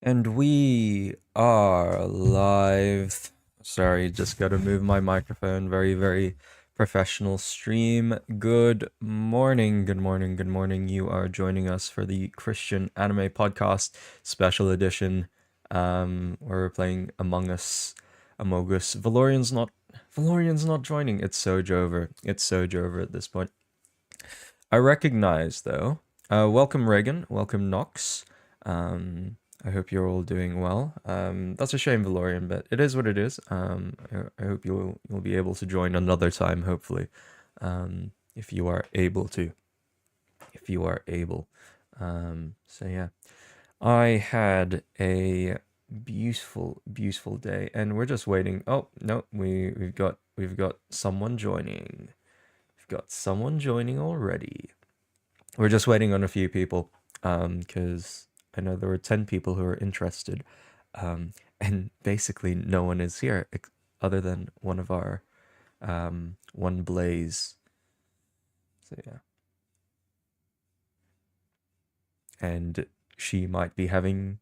And we are live. Sorry, just gotta move my microphone. Very, very professional stream. Good morning, good morning, good morning. You are joining us for the Christian Anime Podcast Special Edition. Where we're playing Among Us, Amogus. Valorian's not joining. It's Sojover. It's Sojover at this point. I recognize though. Welcome Reagan. Welcome Nox. I hope you're all doing well. That's a shame, Valorian, but it is what it is. I hope you'll be able to join another time, hopefully, if you are able to. If you are able. So yeah, I had a beautiful, beautiful day, and we're just waiting. Oh no, we've got someone joining. We've got someone joining already. We're just waiting on a few people, because I know there were 10 people who are interested, and basically no one is here other than one of our, one Blaze. So yeah. And she might be having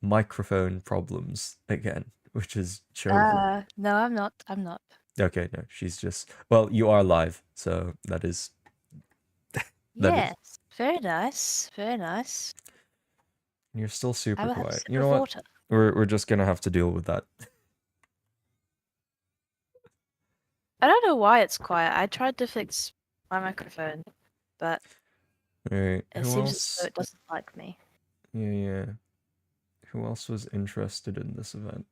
microphone problems again, which is Jover. No, I'm not. I'm not. Okay, no, she's just, well, you are live, so that is, that is, Yes. Very nice. Very nice. you're still super I will have a quiet. sip You know of what? water. We're just gonna have to deal with that. I don't know why it's quiet. I tried to fix my microphone, but Alright, it who seems as though else? it doesn't like me. Yeah. Who else was interested in this event?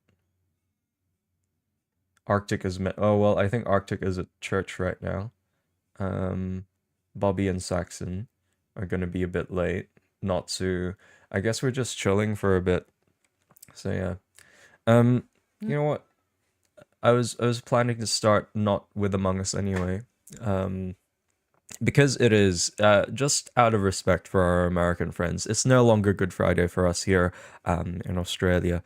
Arctic is oh well, I think Arctic is at church right now. Bobby and Saxon are gonna be a bit late. Not to, I guess we're just chilling for a bit. So yeah. You know what? I was planning to start not with Among Us anyway. Because it is, just out of respect for our American friends. It's no longer Good Friday for us here, in Australia,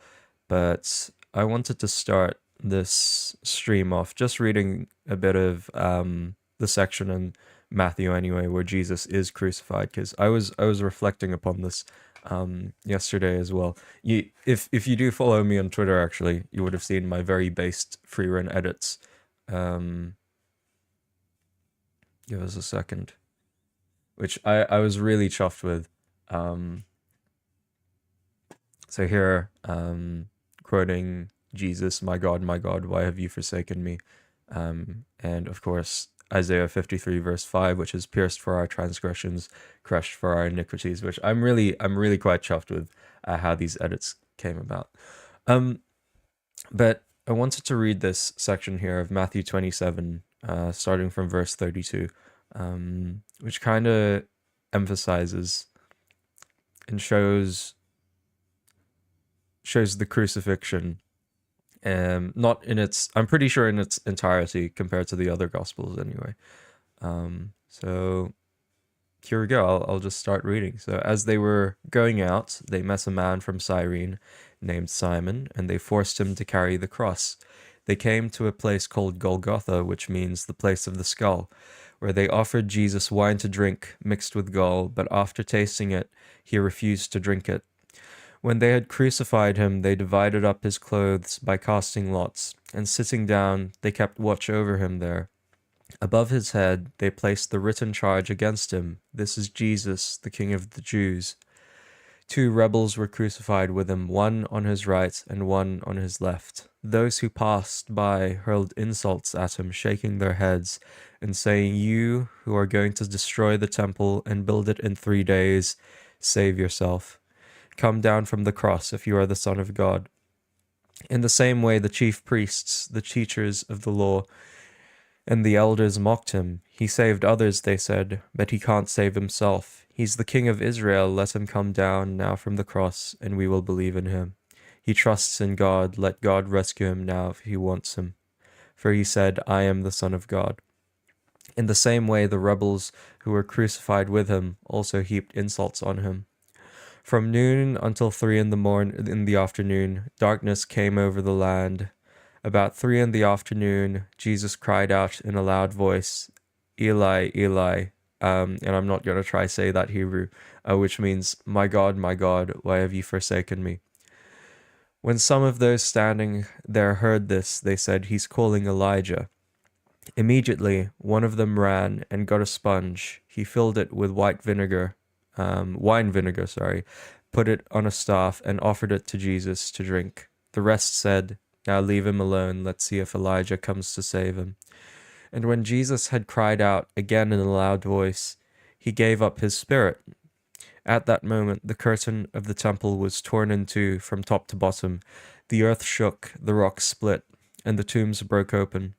but I wanted to start this stream off just reading a bit of, the section in Matthew anyway where Jesus is crucified, because I was reflecting upon this, yesterday as well. If you do follow me on Twitter, actually, you would have seen my very based free run edits. Um, Give us a second. Which I was really chuffed with. So here, quoting Jesus, my God, why have you forsaken me? And of course, Isaiah 53 verse 5, which is pierced for our transgressions, crushed for our iniquities, which I'm really quite chuffed with, how these edits came about. But I wanted to read this section here of Matthew 27, starting from verse 32, which kind of emphasizes and shows the crucifixion, not in its, I'm pretty sure in its entirety compared to the other gospels anyway. So here we go. I'll just start reading. So as they were going out, they met a man from Cyrene named Simon, and they forced him to carry the cross. They came to a place called Golgotha, which means the place of the skull, where they offered Jesus wine to drink mixed with gall, but after tasting it, he refused to drink it. When they had crucified him, they divided up his clothes by casting lots, and sitting down, they kept watch over him there. Above his head, they placed the written charge against him: "This is Jesus, the King of the Jews." 2 rebels were crucified with him, one on his right and one on his left. Those who passed by hurled insults at him, shaking their heads and saying, "You who are going to destroy the temple and build it in 3 days, save yourself. Come down from the cross if you are the Son of God." In the same way, the chief priests, the teachers of the law, and the elders mocked him. "He saved others," they said, "but he can't save himself. He's the King of Israel. Let him come down now from the cross, and we will believe in him. He trusts in God. Let God rescue him now if he wants him. For he said, 'I am the Son of God.'" In the same way, the rebels who were crucified with him also heaped insults on him. From noon until 3 in the afternoon, darkness came over the land. About 3 in the afternoon, Jesus cried out in a loud voice, "Eli, Eli, and I'm not going to try say that Hebrew, which means, my God, why have you forsaken me? When some of those standing there heard this, they said, he's calling Elijah. Immediately, one of them ran and got a sponge. He filled it with wine vinegar, put it on a staff and offered it to Jesus to drink. The rest said, now leave him alone. Let's see if Elijah comes to save him. And when Jesus had cried out again in a loud voice, he gave up his spirit. At that moment, the curtain of the temple was torn in two from top to bottom. The earth shook, the rocks split, and the tombs broke open.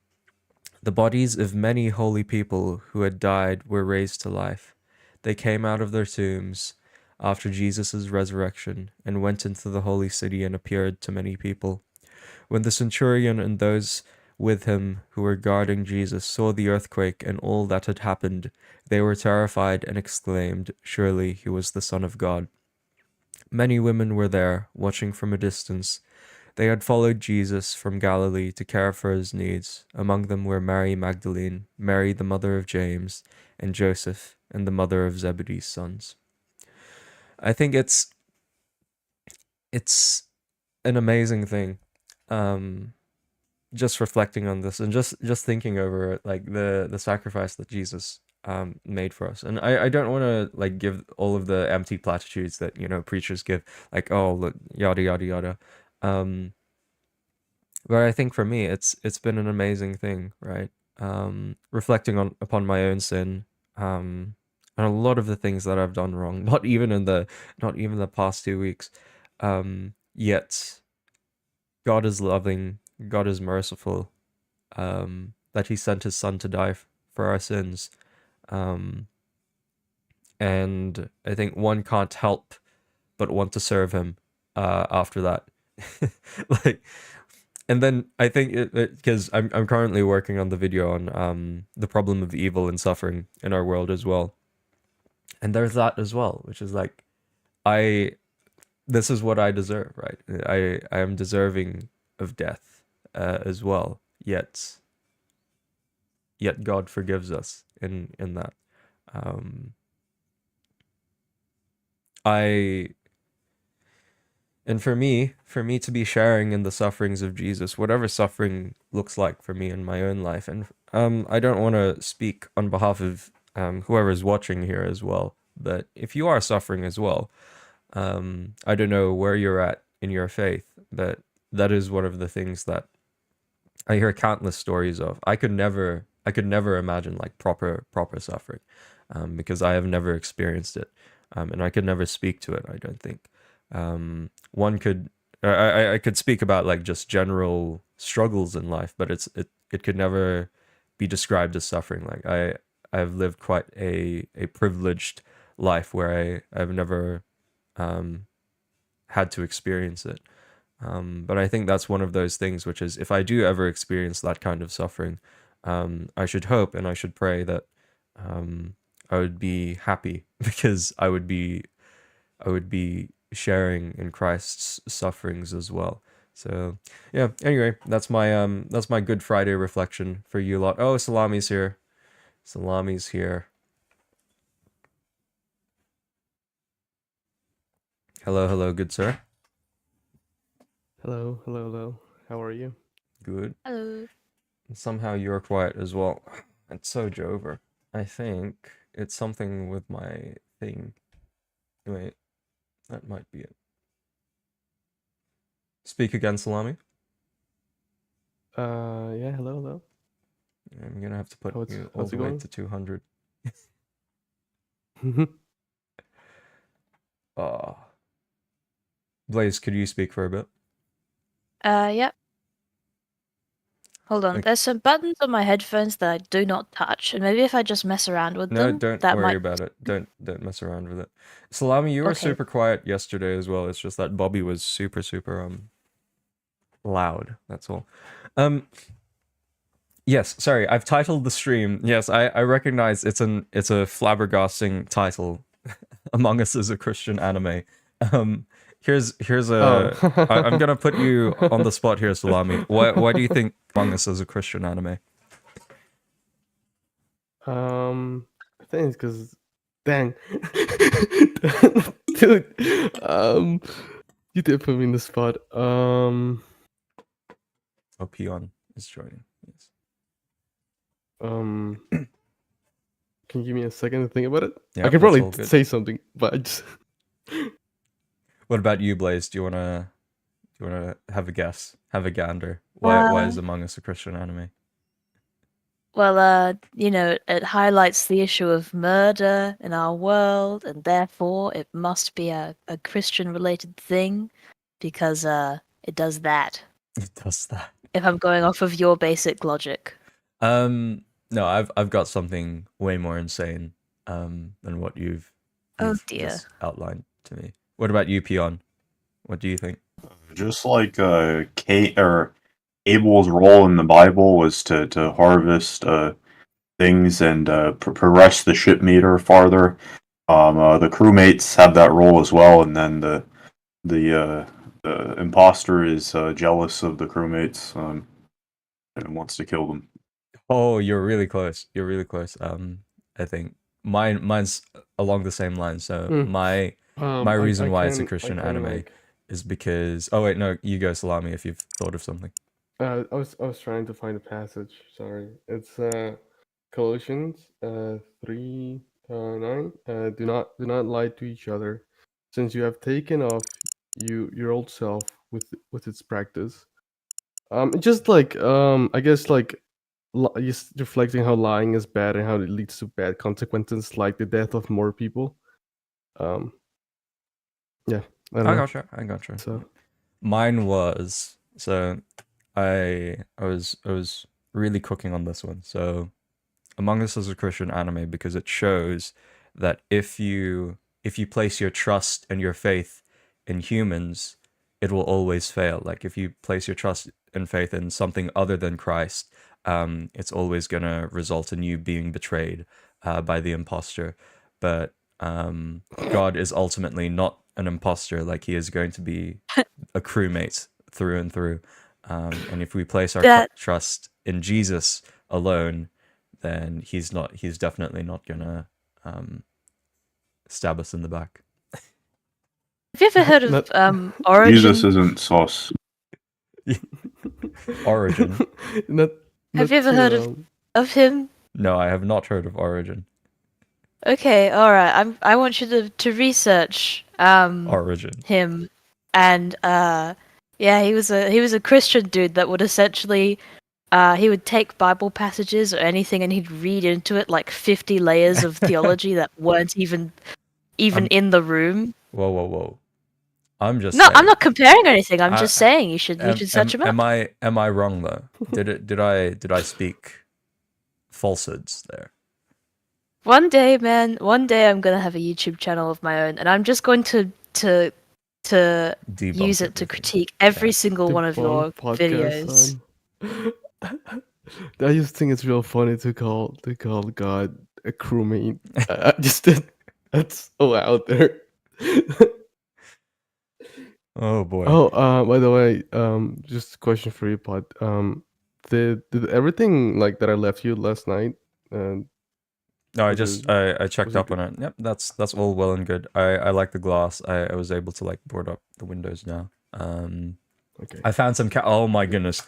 The bodies of many holy people who had died were raised to life. They came out of their tombs after Jesus' resurrection and went into the holy city and appeared to many people. When the centurion and those with him who were guarding Jesus saw the earthquake and all that had happened, they were terrified and exclaimed, surely he was the Son of God. Many women were there, watching from a distance. They had followed Jesus from Galilee to care for his needs. Among them were Mary Magdalene, Mary the mother of James, and Joseph, and the mother of Zebedee's sons. I think it's an amazing thing. Just reflecting on this and just thinking over it, like the sacrifice that Jesus made for us. And I don't want to like give all of the empty platitudes that, you know, preachers give, like, oh, look, yada yada yada. But I think for me it's been an amazing thing, right? Reflecting upon my own sin, and a lot of the things that I've done wrong, not even the past 2 weeks. Yet God is loving, God is merciful, that he sent his son to die for our sins. And I think one can't help but want to serve him after that. Like, and then I think because I'm currently working on the video on the problem of evil and suffering in our world as well. And there's that as well, which is like, this is what I deserve, right? I am deserving of death as well. Yet God forgives us in that. And for me to be sharing in the sufferings of Jesus, whatever suffering looks like for me in my own life, and I don't want to speak on behalf of whoever is watching here as well, but if you are suffering as well, I don't know where you're at in your faith, but that is one of the things that I hear countless stories of. I could never imagine like proper suffering, because I have never experienced it, and I could never speak to it, I don't think. One could, I could speak about like just general struggles in life, but it could never be described as suffering. Like I've lived quite a privileged life where I've never had to experience it. But I think that's one of those things, which is, if I do ever experience that kind of suffering, I should hope and I should pray that I would be happy, because I would be sharing in Christ's sufferings as well. So yeah, anyway, that's my Good Friday reflection for you lot. Oh, Salami's here. Hello, good sir. Hello. How are you? Good. Hello. Somehow you're quiet as well. It's so Jover. I think it's something with my thing. Wait, that might be it. Speak again, Salami. Yeah, hello. I'm gonna have to put you all how's the it way going? to 200. Blaze, could you speak for a bit? Yep. Hold on. Okay. There's some buttons on my headphones that I do not touch, and maybe if I just mess around with No, them, don't that worry might. about it. Don't mess around with it. Salami, you were Okay. super quiet yesterday as well. It's just that Bobby was super loud. That's all. Yes, sorry. I've titled the stream. Yes, I recognize it's a flabbergasting title. Among Us is a Christian anime. Here's a. I'm gonna put you on the spot here, Salami. Why do you think Among Us is a Christian anime? Thanks, cause dang, dude, you did put me in the spot. Oh, Peon is joining. Yes. Can you give me a second to think about it? Yeah, I can that's probably all good. say something, but I just What about you, Blaze? Do you wanna have a guess? Have a gander? Why is Among Us a Christian anime? Well, it highlights the issue of murder in our world, and therefore it must be a Christian-related thing, because it does that. It does that. If I'm going off of your basic logic. No, I've got something way more insane than what you've Oh dear. just outlined to me. What about you, Peon? What do you think? Just like Kate or Abel's role in the Bible was to harvest things and progress the ship meter farther. The crewmates have that role as well, and then the imposter is jealous of the crewmates and wants to kill them. Oh, you're really close. You're really close. I think mine's along the same line. So my reason why it's a Christian anime is because wait, no, you go, Salami, if you've thought of something. I was trying to find a passage. Sorry, it's Colossians 3:9. Do not lie to each other, since you have taken off your old self with its practice. Just like I guess like just reflecting how lying is bad and how it leads to bad consequences, like the death of more people. Yeah, I don't know. I gotcha. So Mine was I was really cooking on this one. So Among Us is a Christian anime because it shows that if you place your trust and your faith in humans, it will always fail. Like if you place your trust and faith in something other than Christ, it's always gonna result in you being betrayed by the imposter. But God is ultimately not an imposter. Like he is going to be a crewmate through and through. And if we place our trust in Jesus alone, then he's definitely not gonna stab us in the back. Have you ever heard of Origin? Jesus isn't sauce. Origin. Have you ever heard of him? No, I have not heard of Origin. Okay, all right. I want you to research Origin. him, and yeah, he was a Christian dude that would essentially he would take Bible passages or anything and he'd read into it like 50 layers of theology that weren't even in the room. Whoa. I'm just No, saying. I'm not comparing anything. I'm just saying you should search him up. Am I wrong though? Did I speak falsehoods there? One day, man, I'm gonna have a YouTube channel of my own, and I'm just going to Debunk use it to everything. critique every single one of your podcast, videos. I just think it's real funny to call God a crewmate. That's so out there. Oh boy. Oh, by the way, just a question for you, Pod. Did everything like that I left you last night? No, I checked up on it. Yep, that's all well and good. I like the glass. I was able to like board up the windows now. Okay. I found some oh my goodness.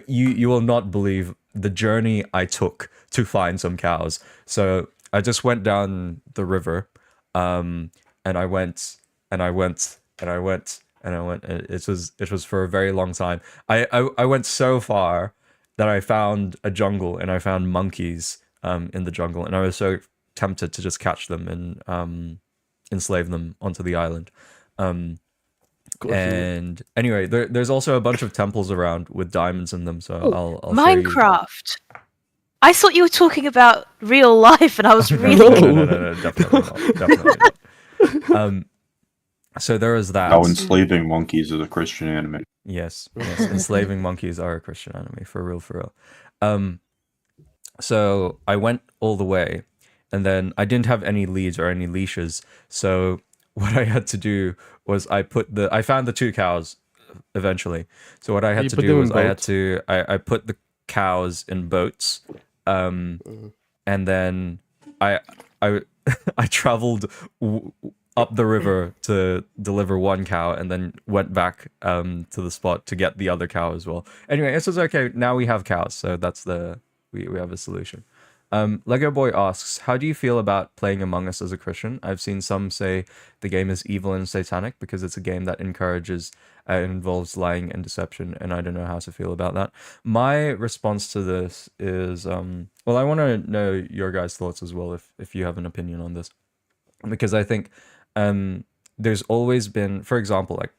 You will not believe the journey I took to find some cows. So I just went down the river, and I went. It was for a very long time. I went so far that I found a jungle and I found monkeys in the jungle, and I was so tempted to just catch them and enslave them onto the island. And anyway, there's also a bunch of temples around with diamonds in them, so I'll show you. Minecraft. I thought you were talking about real life, and I was really no, definitely not. So there is that. How enslaving monkeys is a Christian anime. Yes, enslaving monkeys are a Christian anime, for real. So I went all the way, and then I didn't have any leads or any leashes. So what I had to do was I found the 2 cows eventually. So what I had to do was I put the cows in boats, and then I traveled up the river to deliver one cow and then went back to the spot to get the other cow as well. Anyway, it says okay, now we have cows, so that's we have a solution. Lego Boy asks, how do you feel about playing Among Us as a Christian? I've seen some say the game is evil and satanic because it's a game that encourages involves lying and deception, and I don't know how to feel about that. My response to this is, well, I want to know your guys' thoughts as well, if you have an opinion on this, because I think there's always been, for example, like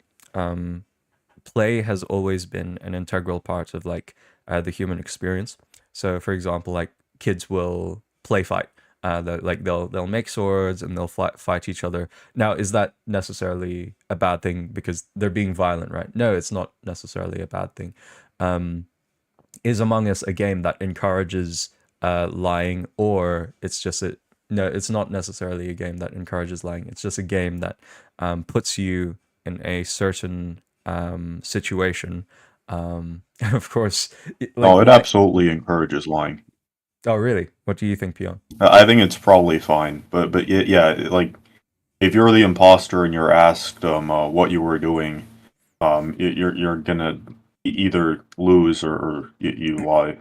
play has always been an integral part of like the human experience. So, for example, like kids will play fight. They'll make swords and they'll fight each other. Now, is that necessarily a bad thing because they're being violent, right? No, it's not necessarily a bad thing. Is Among Us a game that encourages lying, or it's just no, it's not necessarily a game that encourages lying. It's just a game that puts you in a certain situation. Of course, it absolutely encourages lying. Oh, really? What do you think, Pion? I think it's probably fine, but yeah, like if you're the imposter and you're asked what you were doing, you're gonna either lose or you lie.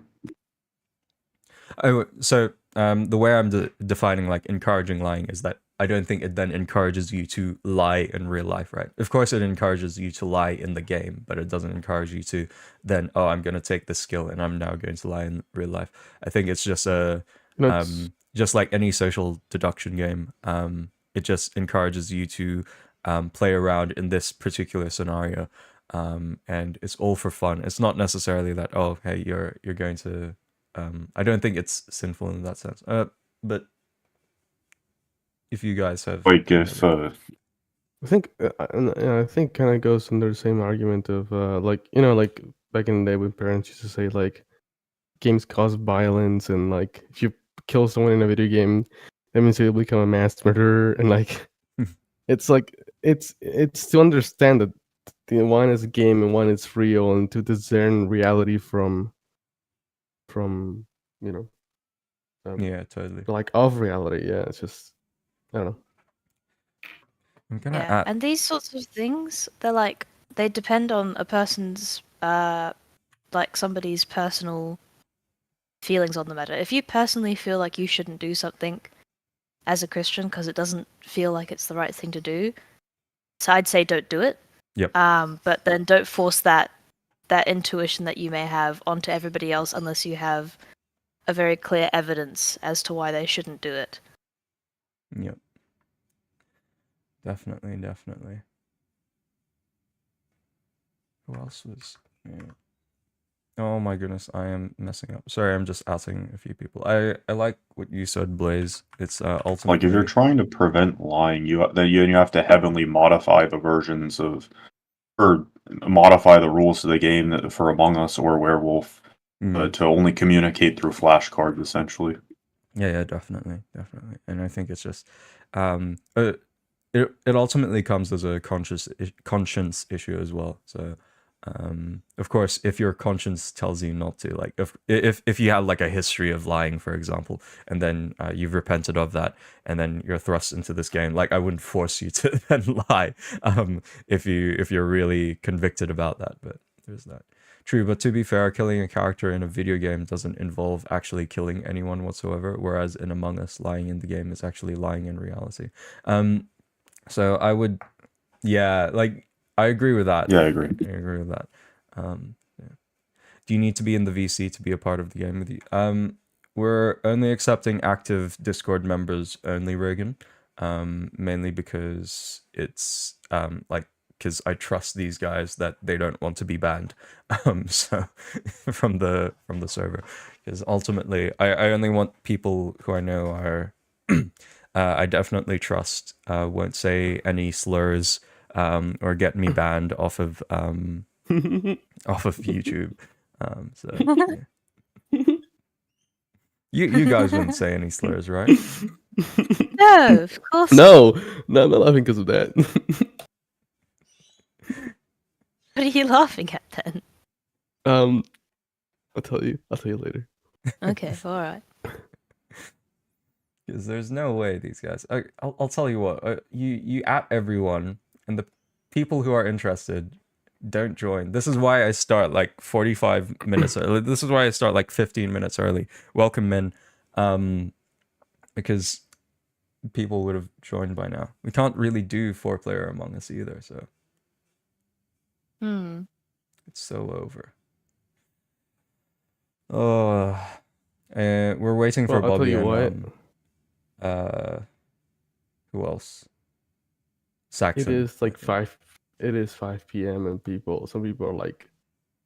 Oh, so the way I'm defining like encouraging lying is that I don't think it then encourages you to lie in real life, right? Of course, it encourages you to lie in the game, but it doesn't encourage you to then, oh, I'm going to take this skill and I'm now going to lie in real life. I think it's just just like any social deduction game. It just encourages you to play around in this particular scenario, and it's all for fun. It's not necessarily that, oh, hey, you're going to. I don't think it's sinful in that sense. But if you guys have, like, if I think I think kind of goes under the same argument of like like back in the day when parents used to say like games cause violence, and like if you kill someone in a video game, that means you'll become a mass murderer, and like it's like it's to understand that the one is a game and one is real, and to discern reality from yeah, totally. like of reality. Yeah, it's just I don't know. I'm gonna Yeah, add. and these sorts of things, they depend on a person's like somebody's personal feelings on the matter. If you personally feel like you shouldn't do something as a Christian because it doesn't feel like it's the right thing to do, so I'd say don't do it. Yep. But then don't force that intuition that you may have onto everybody else unless you have a very clear evidence as to why they shouldn't do it. Yep. Definitely. Who else was? Yeah. Oh my goodness, I am messing up. Sorry, I'm just outing a few people. I like what you said, Blaze. It's ultimately like if you're trying to prevent lying, you have to heavily modify the versions of, or modify the rules of the game for Among Us or Werewolf to only communicate through flashcards, essentially. Yeah, definitely. And I think it's just it ultimately comes as a conscience issue as well. So of course, if your conscience tells you not to, like if you have like a history of lying, for example, and then you've repented of that, and then you're thrust into this game, like I wouldn't force you to then lie if you're really convicted about that. But there's that. True, but to be fair, killing a character in a video game doesn't involve actually killing anyone whatsoever, whereas in Among Us, lying in the game is actually lying in reality. So I would, yeah, like I agree with that. Yeah, I agree. I agree with that. Yeah. Do you need to be in the VC to be a part of the game with you? We're only accepting active Discord members only, Reagan. Mainly because it's because I trust these guys that they don't want to be banned. So from the server, because ultimately I only want people who I know are I definitely trust won't say any slurs or get me banned off of YouTube. So yeah. You guys wouldn't say any slurs, right? No, of course. No, I'm not laughing because of that. What are you laughing at then? I'll tell you later. Okay, all right. Because there's no way these guys. I'll tell you what. You at everyone, and the people who are interested don't join. This is why I start like 45 minutes early. This is why I start like 15 minutes early. Welcome, men. Because people would have joined by now. We can't really do 4-player Among Us either, so Hmm. it's so over. Oh, we're waiting for Well, I'll tell Bobby you and what. who else? Saxon. It is like 5. It is 5 p.m. and some people are like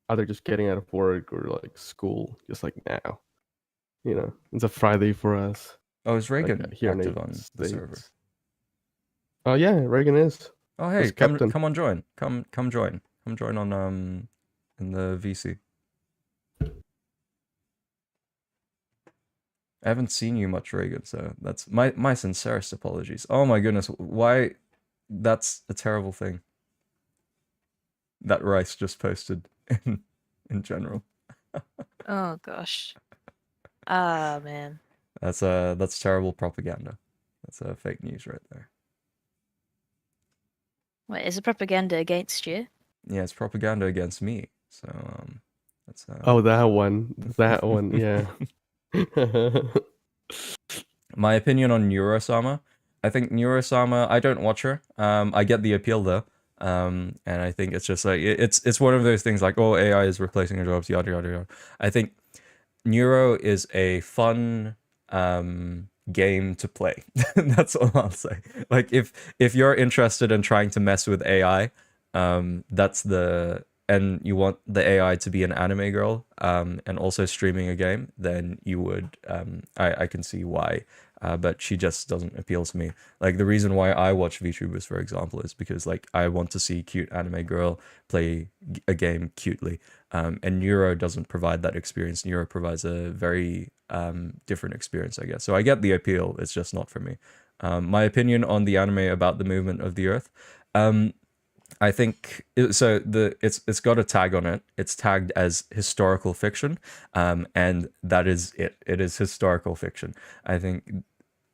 either just getting out of work or like school, just like now. You know, it's a Friday for us. Oh, is Like, Reagan here in active the on the server? States. Oh yeah, Reagan is. Oh hey, As come captain. come on join. Come join. Come join on in the VC. I haven't seen you much, Reagan, so that's my sincerest apologies. Oh my goodness, why? That's a terrible thing. That Rice just posted in general. Oh gosh. Ah man. That's terrible propaganda. That's fake news right there. Wait, is it propaganda against you? Yeah, it's propaganda against me. So that's Oh, that one. That one, yeah. my opinion on Neurosama. I think Neurosama, I don't watch her. I get the appeal though. And I think it's just like it's one of those things like, oh, AI is replacing our jobs, yada yada yada. I think Neuro is a fun game to play. That's all I'll say. Like if you're interested in trying to mess with AI, and you want the AI to be an anime girl, and also streaming a game, then you would, I can see why. But she just doesn't appeal to me. Like the reason why I watch VTubers, for example, is because like I want to see cute anime girl play a game cutely. And Neuro doesn't provide that experience. Neuro provides a very different experience, I guess. So I get the appeal. It's just not for me. My opinion on the anime about the movement of the Earth. I think it's got a tag on it. It's tagged as historical fiction, and that is it. It is historical fiction. I think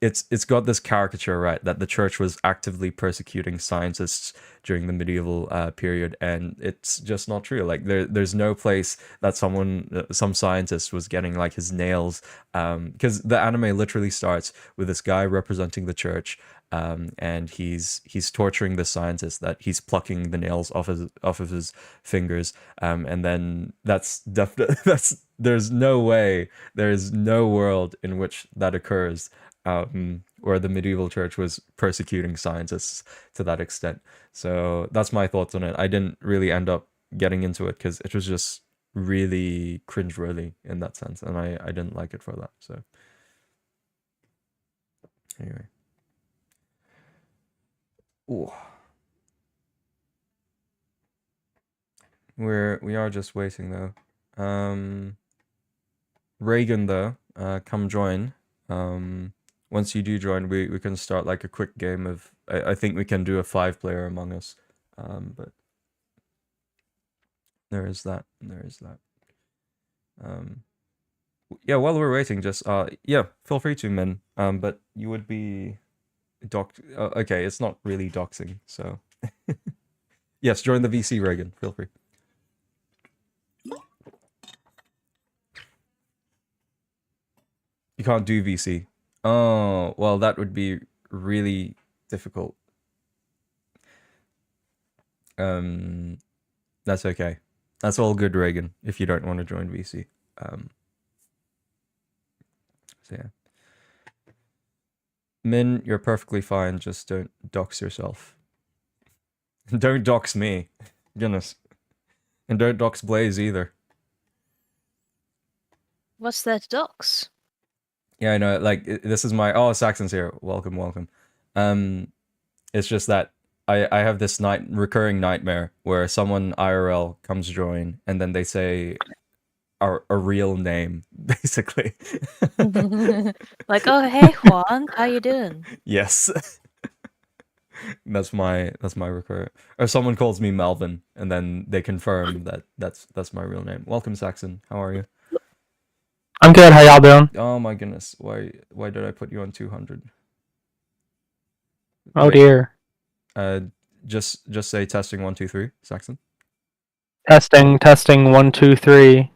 it's got this caricature, right, that the church was actively persecuting scientists during the medieval period, and it's just not true. Like there's no place that some scientist was getting like his nails, because the anime literally starts with this guy representing the church. And he's torturing the scientist, that he's plucking the nails off of his fingers, and then that's there's no way, there is no world in which that occurs, where the medieval church was persecuting scientists to that extent. So that's my thoughts on it. I didn't really end up getting into it because it was just really cringeworthy in that sense, and I didn't like it for that. So anyway. Ooh. We are just waiting though. Reagan though, come join. Once you do join, we can start like a quick game of. I think we can do a 5-player Among Us. But there is that. Yeah. While we're waiting, just yeah, feel free to, men. But you would be. Okay, it's not really doxing, so yes, join the VC, Reagan. Feel free. You can't do VC. Oh, well, that would be really difficult. That's okay. That's all good, Reagan, if you don't want to join VC. So yeah. Min, you're perfectly fine. Just don't dox yourself. Don't dox me. Goodness. And don't dox Blaze either. What's there to docs? Yeah, I know. Like, this is my... Oh, Saxon's here. Welcome. It's just that I have this recurring nightmare where someone IRL comes to join and then they say a real name, basically. Like, oh hey Juan, how you doing? Yes. That's my recurring. Or someone calls me Melvin and then they confirm that that's my real name. Welcome, Saxon. How are you? I'm good. How y'all doing? Oh my goodness, why did I put you on 200? Oh Wait, dear. just say testing 1 2 3, Saxon. Testing, 1, 2, 3. Yeah,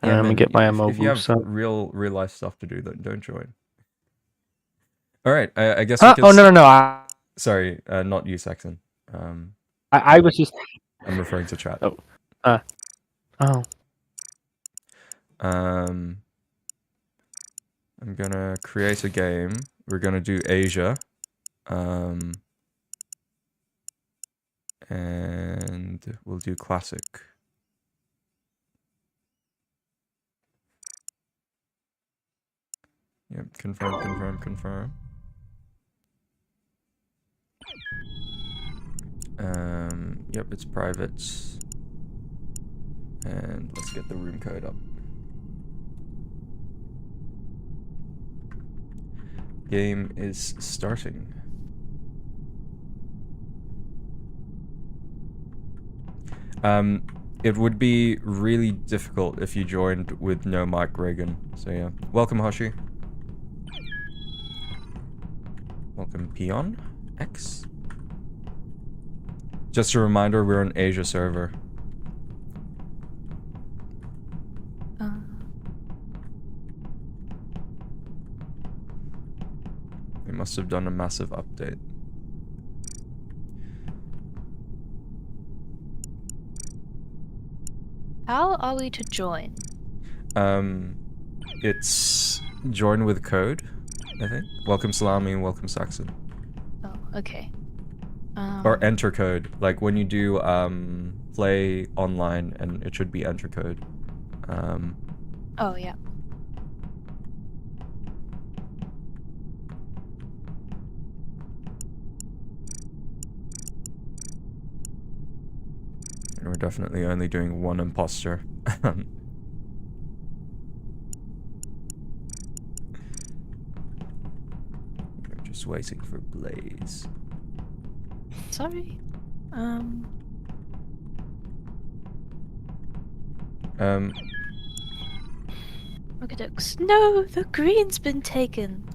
Let me man. get my If you have mogus up. real life stuff to do, then don't join. All right, I guess Huh? we can. Oh no. Sorry, not you, Saxon. I was just. I'm referring to chat. Oh. Oh. I'm gonna create a game. We're gonna do Asia. And we'll do classic. Yep, confirm. Yep, it's private. And let's get the room code up. Game is starting. It would be really difficult if you joined with no mic, Reagan. So yeah, welcome Hoshi. Welcome Peon X. Just a reminder, we're on Asia server. They must have done a massive update. How are we to join? It's join with code, I think. Welcome Salami and welcome Saxon. Oh, okay. Or enter code, like when you do play online, and it should be enter code. Oh yeah. And we're definitely only doing one imposter. We're just waiting for Blaze. Sorry. Okey-dokes. No, the green's been taken.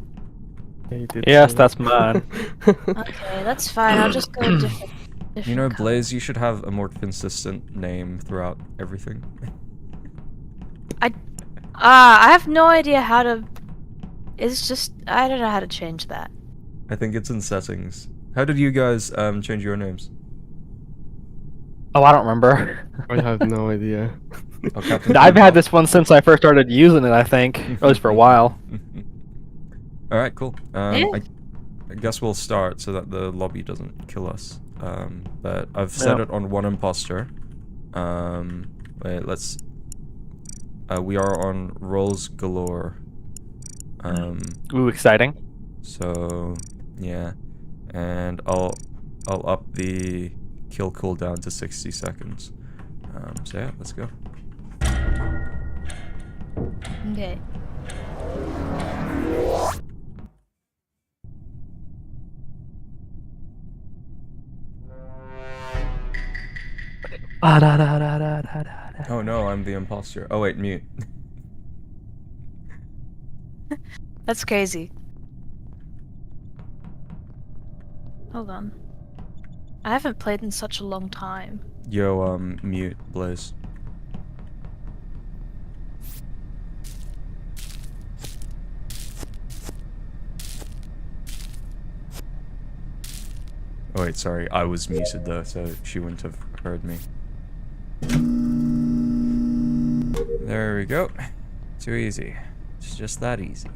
Yeah, you did Yes, say that's that. mine. Okay, that's fine. I'll just go a different. You know, colour. Blaze, you should have a more consistent name throughout everything. I have no idea how to. It's just I don't know how to change that. I think it's in settings. How did you guys change your names? Oh, I don't remember. I have no idea. Oh, Captain I've had Kumbah. this one since I first started using it, I think. At least for a while. Alright, cool. Yeah. I guess we'll start so that the lobby doesn't kill us. But I've set it on one imposter. Wait, let's... we are on rolls galore. Ooh, exciting. So, yeah. And I'll up the kill cooldown to 60 seconds. So yeah, let's go. Okay. Oh no, I'm the imposter. Oh wait, mute. That's crazy. Hold on. I haven't played in such a long time. Yo, mute, Blaze. Oh wait, sorry, I was muted though, so she wouldn't have heard me. There we go. Too easy. It's just that easy.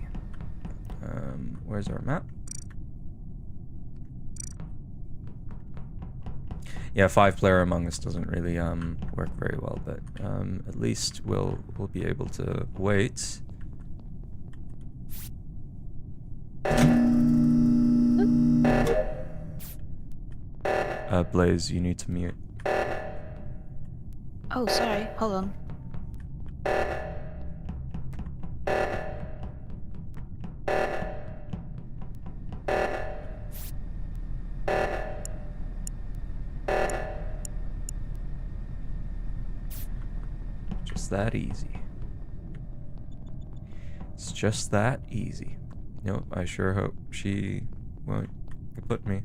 Where's our map? Yeah, 5-player Among Us doesn't really work very well, but at least we'll be able to wait. Blaze, you need to mute. Oh, sorry. Hold on. Just that easy. just that easy. Nope, I sure hope she won't put me.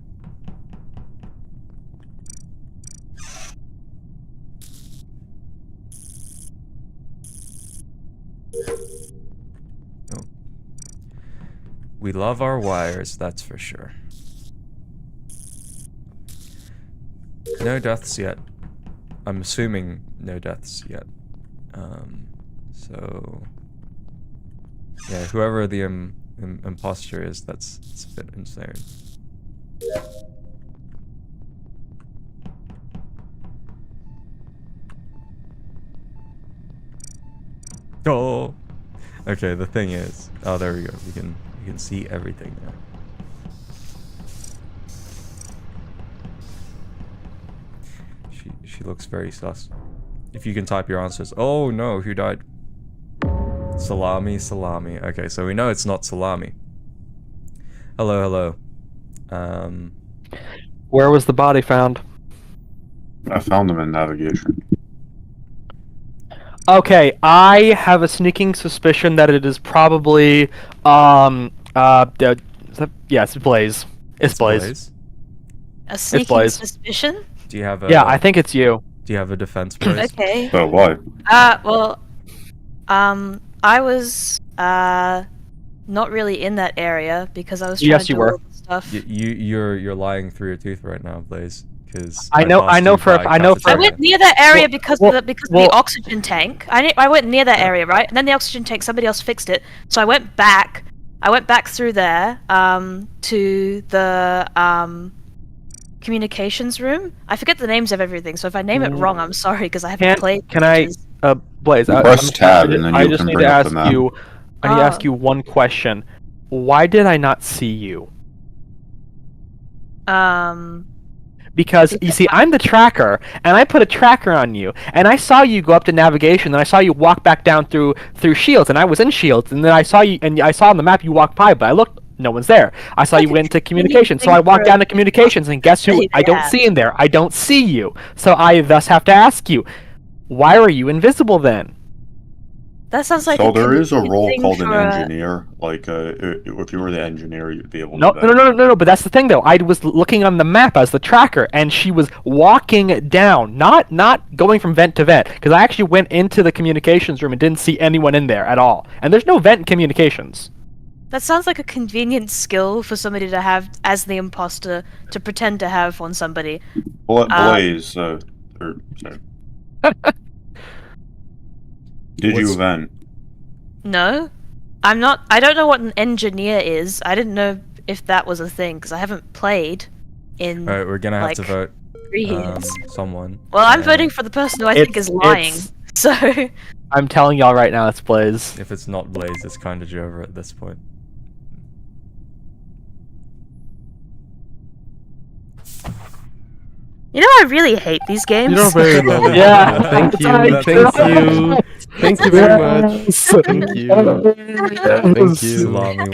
Nope. We love our wires, that's for sure. No deaths yet. I'm assuming no deaths yet. So yeah, whoever the imposter is, that's a bit insane. Oh, okay. The thing is, oh, there we go. We can see everything now. She looks very sus. If you can type your answers. Oh no, who died? Salami, salami. Okay, so we know it's not salami. Hello, hello. Where was the body found? I found them in navigation. Okay, I have a sneaking suspicion that it is probably yes, Blaze. It's Blaze. A sneaking Blaze. suspicion? Do you have a? Yeah, I think it's you. Do you have a defense, Blaze? Okay. So why? Well, I was not really in that area because I was trying Yes, to you do were. all the stuff. You're lying through your teeth right now, Blaze. Because I know for I went near that area because of the oxygen tank. I went near that area, right? And then the oxygen tank, somebody else fixed it. So I went back. Through there to the communications room. I forget the names of everything, so if I name it wrong, I'm sorry because I haven't played. Can I, Blaze? Press tab and then I you just can need bring to up the ask map. you. I need to ask you one question. Why did I not see you? Because, you see, I'm the tracker, and I put a tracker on you, and I saw you go up to navigation, and I saw you walk back down through shields, and I was in shields, and then I saw you, and I saw on the map you walked by, but I looked, no one's there. I saw you went into communications, so I walked down to communications, and guess who I don't see in there? I don't see you. So I thus have to ask you, why are you invisible then? That sounds like So there is a role thing called an for a- engineer. Like, if you were the engineer, you'd be able to. No. But that's the thing, though. I was looking on the map as the tracker, and she was walking down, not going from vent to vent. Because I actually went into the communications room and didn't see anyone in there at all. And there's no vent in communications. That sounds like a convenient skill for somebody to have as the imposter to pretend to have on somebody. Blaze. Sorry. Did you vent? No, I'm not. I don't know what an engineer is. I didn't know if that was a thing because I haven't played in. All right, we're gonna have like, to vote 3 years. someone. Well, I'm voting for the person who I think is lying. So. I'm telling y'all right now, it's Blaze. If it's not Blaze, it's kind of Jover at this point. You know, I really hate these games. You're very lovely. Yeah. Thank you. That's Thank right. you. Thank you very much. Thank you. Thank you. Salami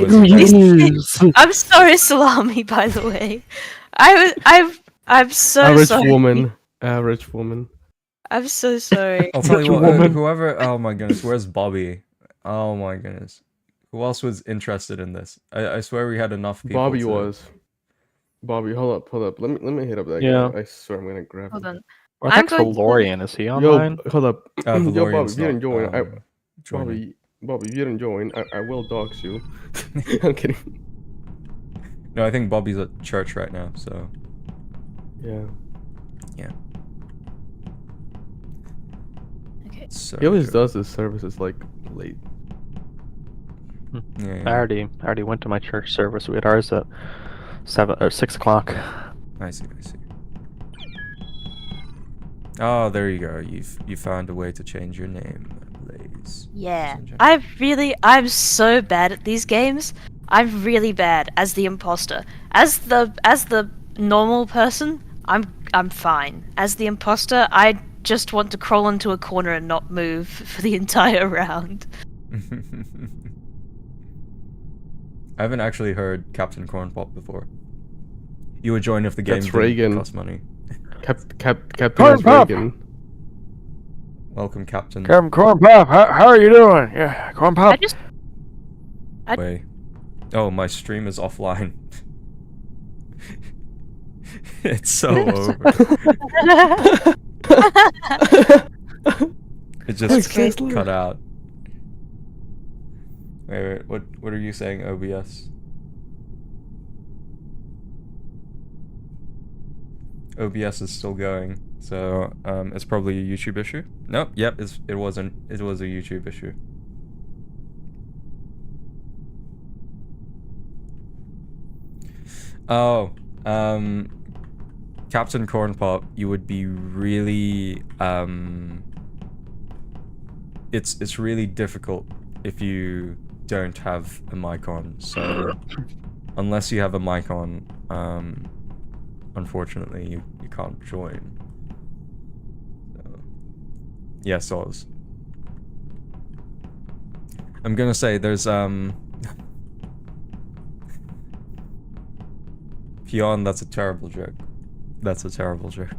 was I'm sorry, Salami. By the way, I'm so Average sorry. woman. Average woman. I'm so sorry. I'll tell you what, woman. whoever, oh my goodness, where's Bobby? Oh my goodness. Who else was interested in this? I swear we had enough people. Bobby to- was. Bobby, hold up. Let me hit up that Yeah. guy. I swear I'm gonna grab Hold him. on. I think I'm going to- Valorian. Is he Yo, online? hold up. Yo, Bobby, Valorian's if you didn't join, not, joining. Bobby, if you didn't join, I will dox you. I'm kidding. No, I think Bobby's at church right now, so. Yeah. Okay. So He always good. does his services like late. Yeah, I already went to my church service. We had ours at 6 o'clock. I see. Oh, there you go. You found a way to change your name, Blaze. Yeah, Messenger. I'm so bad at these games. I'm really bad as the imposter. As the normal person, I'm fine. As the imposter, I just want to crawl into a corner and not move for the entire round. I haven't actually heard Captain Cornpop before. You would join if the game That's didn't Reagan. cost money. Captain Cornpop! Reagan. Welcome, Captain. Corn Pop, how are you doing? Yeah, Corn I Pop. just Wait. Oh, my stream is offline. It's so over. It just Okay. cut out. Wait, what are you saying, OBS? OBS is still going, so it's probably a YouTube issue. Nope, yep, it wasn't. It was a YouTube issue. Oh, Captain Corn Pop, you would be really it's really difficult if you don't have a mic on. So unless you have a mic on, unfortunately you can't join. So, yeah, Soz. I'm gonna say there's Pion, that's a terrible joke. That's a terrible joke.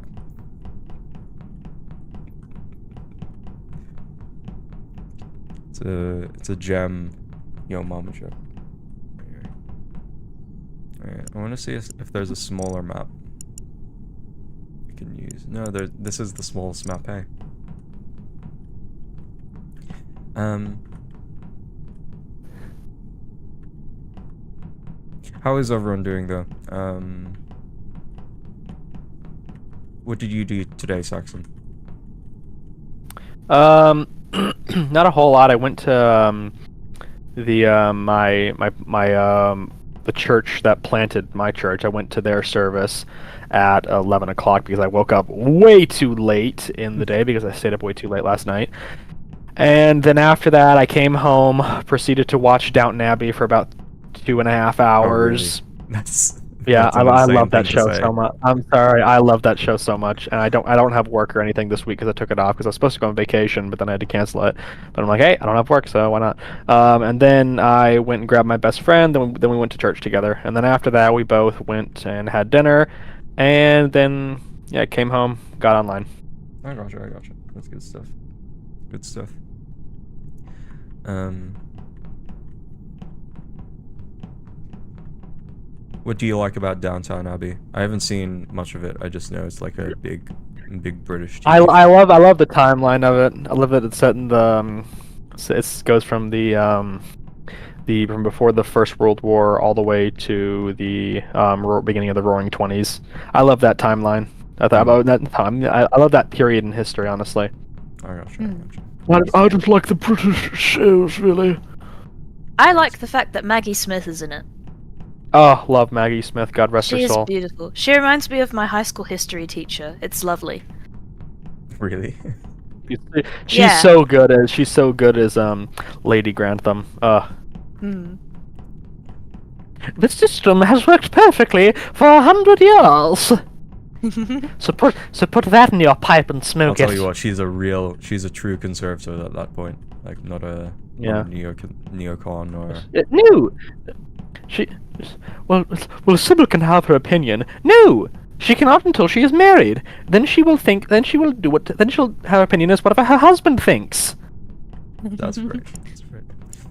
It's a gem Yo Mama joke. Alright, I wanna see if there's a smaller map we can use. No, this is the smallest map, hey. How is everyone doing though? What did you do today, Saxon? Not a whole lot. I went to the church that planted my church. I went to their service at 11 o'clock because I woke up way too late in the day because I stayed up way too late last night. And then after that, I came home, proceeded to watch Downton Abbey for about 2.5 hours. Oh, really? That's Yeah, that's I an insane love that thing to show say. so much. I'm sorry, I love that show so much, and I don't have work or anything this week because I took it off because I was supposed to go on vacation, but then I had to cancel it. But I'm like, hey, I don't have work, so why not? And then I went and grabbed my best friend. Then we went to church together, and then after that we both went and had dinner, and then yeah, came home, got online. I gotcha. That's good stuff. Good stuff. What do you like about Downtown Abbey? I haven't seen much of it. I just know it's like a big British TV I love the timeline of it. I love that it's set in the it goes from the from before the First World War all the way to the beginning of the Roaring '20s. I love that timeline. I thought about that time. I love that period in history, honestly. I gotcha. I just like the British shows, really. I like the fact that Maggie Smith is in it. Oh, love Maggie Smith. God rest She her is soul. beautiful. She reminds me of my high school history teacher. It's lovely. Really? She's Yeah. so good as Lady Grantham. This system has worked perfectly for 100 years. So put that in your pipe and I'll smoke it. tell you what, she's a true conservative at that point. Like not a neocon or No. Well, Sybil can have her opinion. No, she cannot until she is married. Then she will think. Then she will do what. Then she'll have her opinion as whatever her husband thinks. that's right. That's right.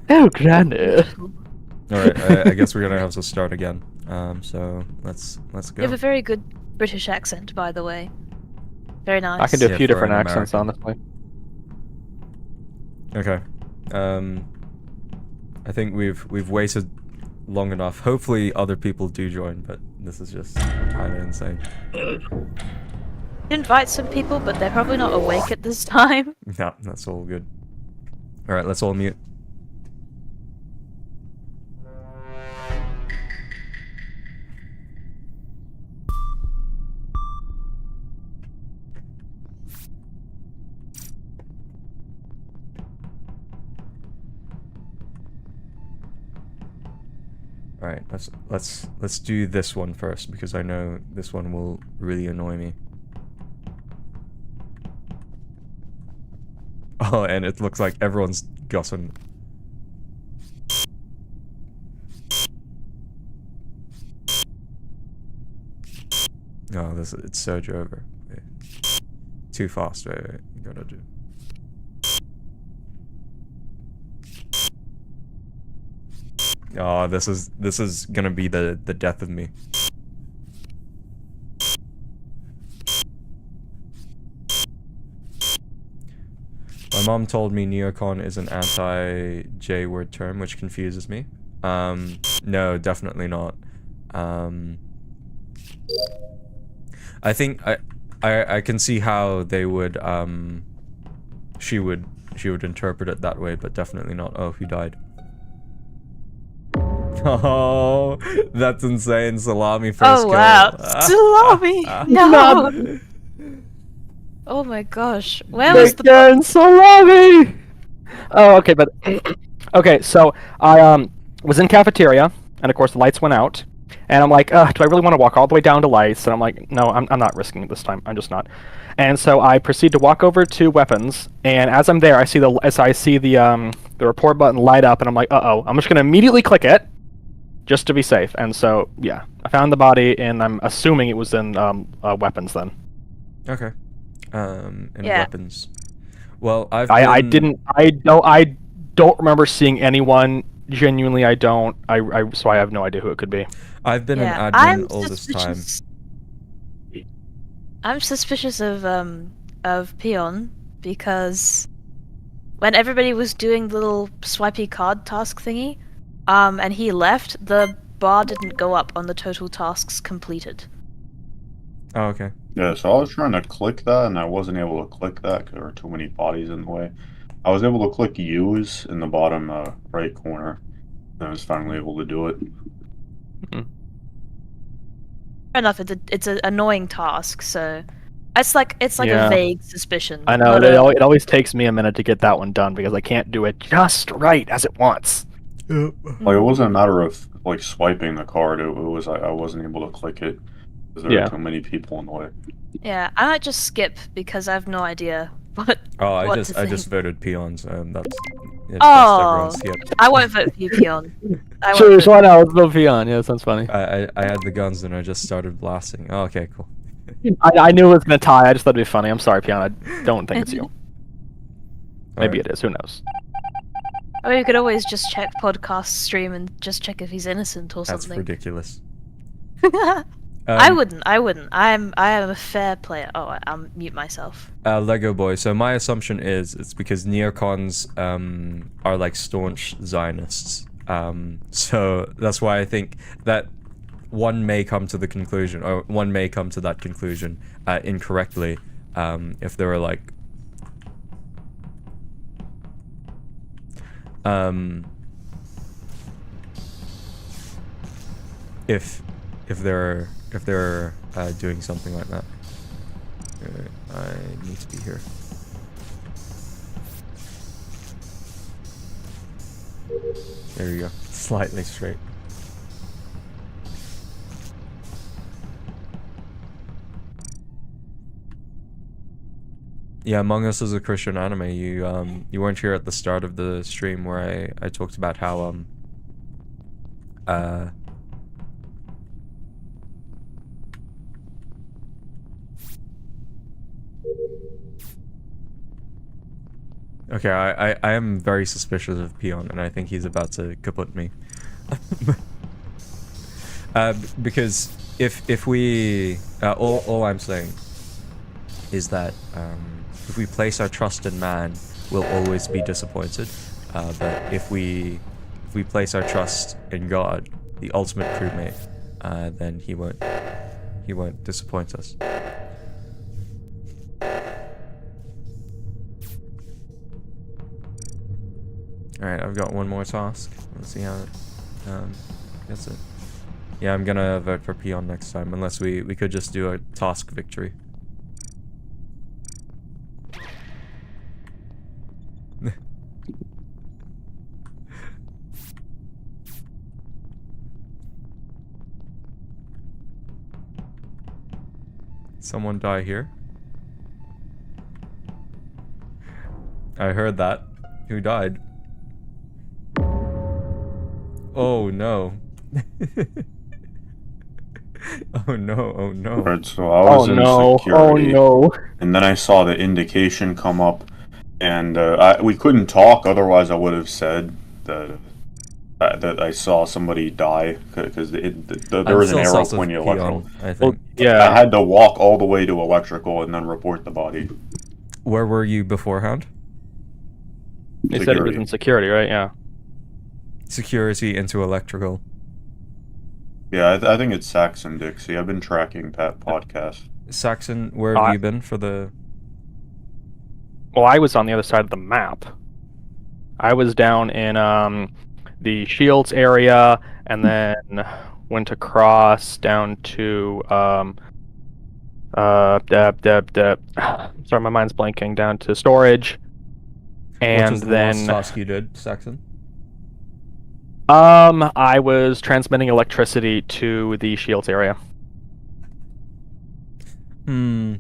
Oh, Granny. Alright, I guess we're gonna have to start again. So let's go. You have a very good British accent, by the way. Very nice. I can do a Yeah, few for different an accents, American. honestly. Okay. I think we've waited long enough. Hopefully other people do join, but this is just kind of insane. Invite some people, but they're probably not awake at this time. Yeah, that's all good. Alright, let's all mute. Alright, let's do this one first because I know this one will really annoy me. Oh, and it looks like everyone's gotten. Oh, it's surge over. Wait. Too fast. Wait, you gotta do. Oh, this is gonna be the death of me. My mom told me neocon is an anti-J word term, which confuses me. No, definitely not. I think I can see how they would she would interpret it that way, but definitely not. Oh, who died? Oh, that's insane. Salami first Oh kill. wow, salami! No. Oh my gosh, where was the? Bacon salami. Oh, okay, but okay. So I was in cafeteria, and of course the lights went out, and I'm like, do I really want to walk all the way down to lights? And I'm like, no, I'm not risking it this time. I'm just not. And so I proceed to walk over to weapons, and as I'm there, I see the report button light up, and I'm like, uh-oh. I'm just gonna immediately click it, just to be safe. And so yeah, I found the body, and I'm assuming it was in weapons then. Okay. And Yeah. weapons. Well, I don't remember seeing anyone. Genuinely, I don't. So I have no idea who it could be. I've been Yeah, an admin all this time. I'm suspicious of Peon because when everybody was doing the little swipey card task thingy, and he left, the bar didn't go up on the total tasks completed. Oh, okay. Yeah, so I was trying to click that, and I wasn't able to click that because there were too many bodies in the way. I was able to click use in the bottom right corner, and I was finally able to do it. Fair enough. It's an annoying task, so it's like Yeah. a vague suspicion. I know not it always takes me a minute to get that one done because I can't do it just right as it wants. Like, it wasn't a matter of like swiping the card; it was I wasn't able to click it because there were too many people in the way. Yeah, I might just skip because I have no idea what. Oh, I what just to think. voted peons. That's yeah, Oh. that's everyone's skip. I won't vote for you, Peon. I won't Sure, vote so I know, let's vote Fion. Yeah, that sounds funny. I had the guns and I just started blasting. Oh, okay, cool. I knew it was gonna tie. I just thought it'd be funny. I'm sorry, Fion. I don't think it's you. Maybe Alright. it is. Who knows? I mean, you could always just check podcast stream and just check if he's innocent or That's something. ridiculous. I wouldn't. I am a fair player. Oh, I'll mute myself. Lego boy. So my assumption is it's because neocons are like staunch Zionists. So that's why I think that one may come to the conclusion, or one may come to that conclusion incorrectly, if they were like if they're doing something like that. I need to be here. There you go. Slightly straight. Yeah, Among Us is a Christian anime. You weren't here at the start of the stream where I talked about how okay, I am very suspicious of Peon, and I think he's about to kaput me. Because if we all I'm saying is that if we place our trust in man, we'll always be disappointed. But if we place our trust in God, the ultimate crewmate, then he won't disappoint us. Alright, I've got one more task. Let's see how it gets it. Yeah, I'm gonna vote for Peon next time, unless we could just do a task victory. Someone die here? I heard that. Who died? Oh no. Oh no, oh no. Right, so I was in security, no. and then I saw the indication come up, and we couldn't talk, otherwise I would have said that that I saw somebody die because there I'm was an still error sus of when you Peon, electrical. I think. I Yeah. had to walk all the way to electrical and then report the body. Where were you beforehand? He said he was in security, right? Yeah. Security into electrical. Yeah, I think it's Saxon Dixie. I've been tracking that podcast. Saxon, where have you been for the... Well, I was on the other side of the map. I was down in the Shields area, and then went across down to sorry, my mind's blanking. Down to storage, and what was the then last task you did, Saxon? I was transmitting electricity to the Shields area. I'm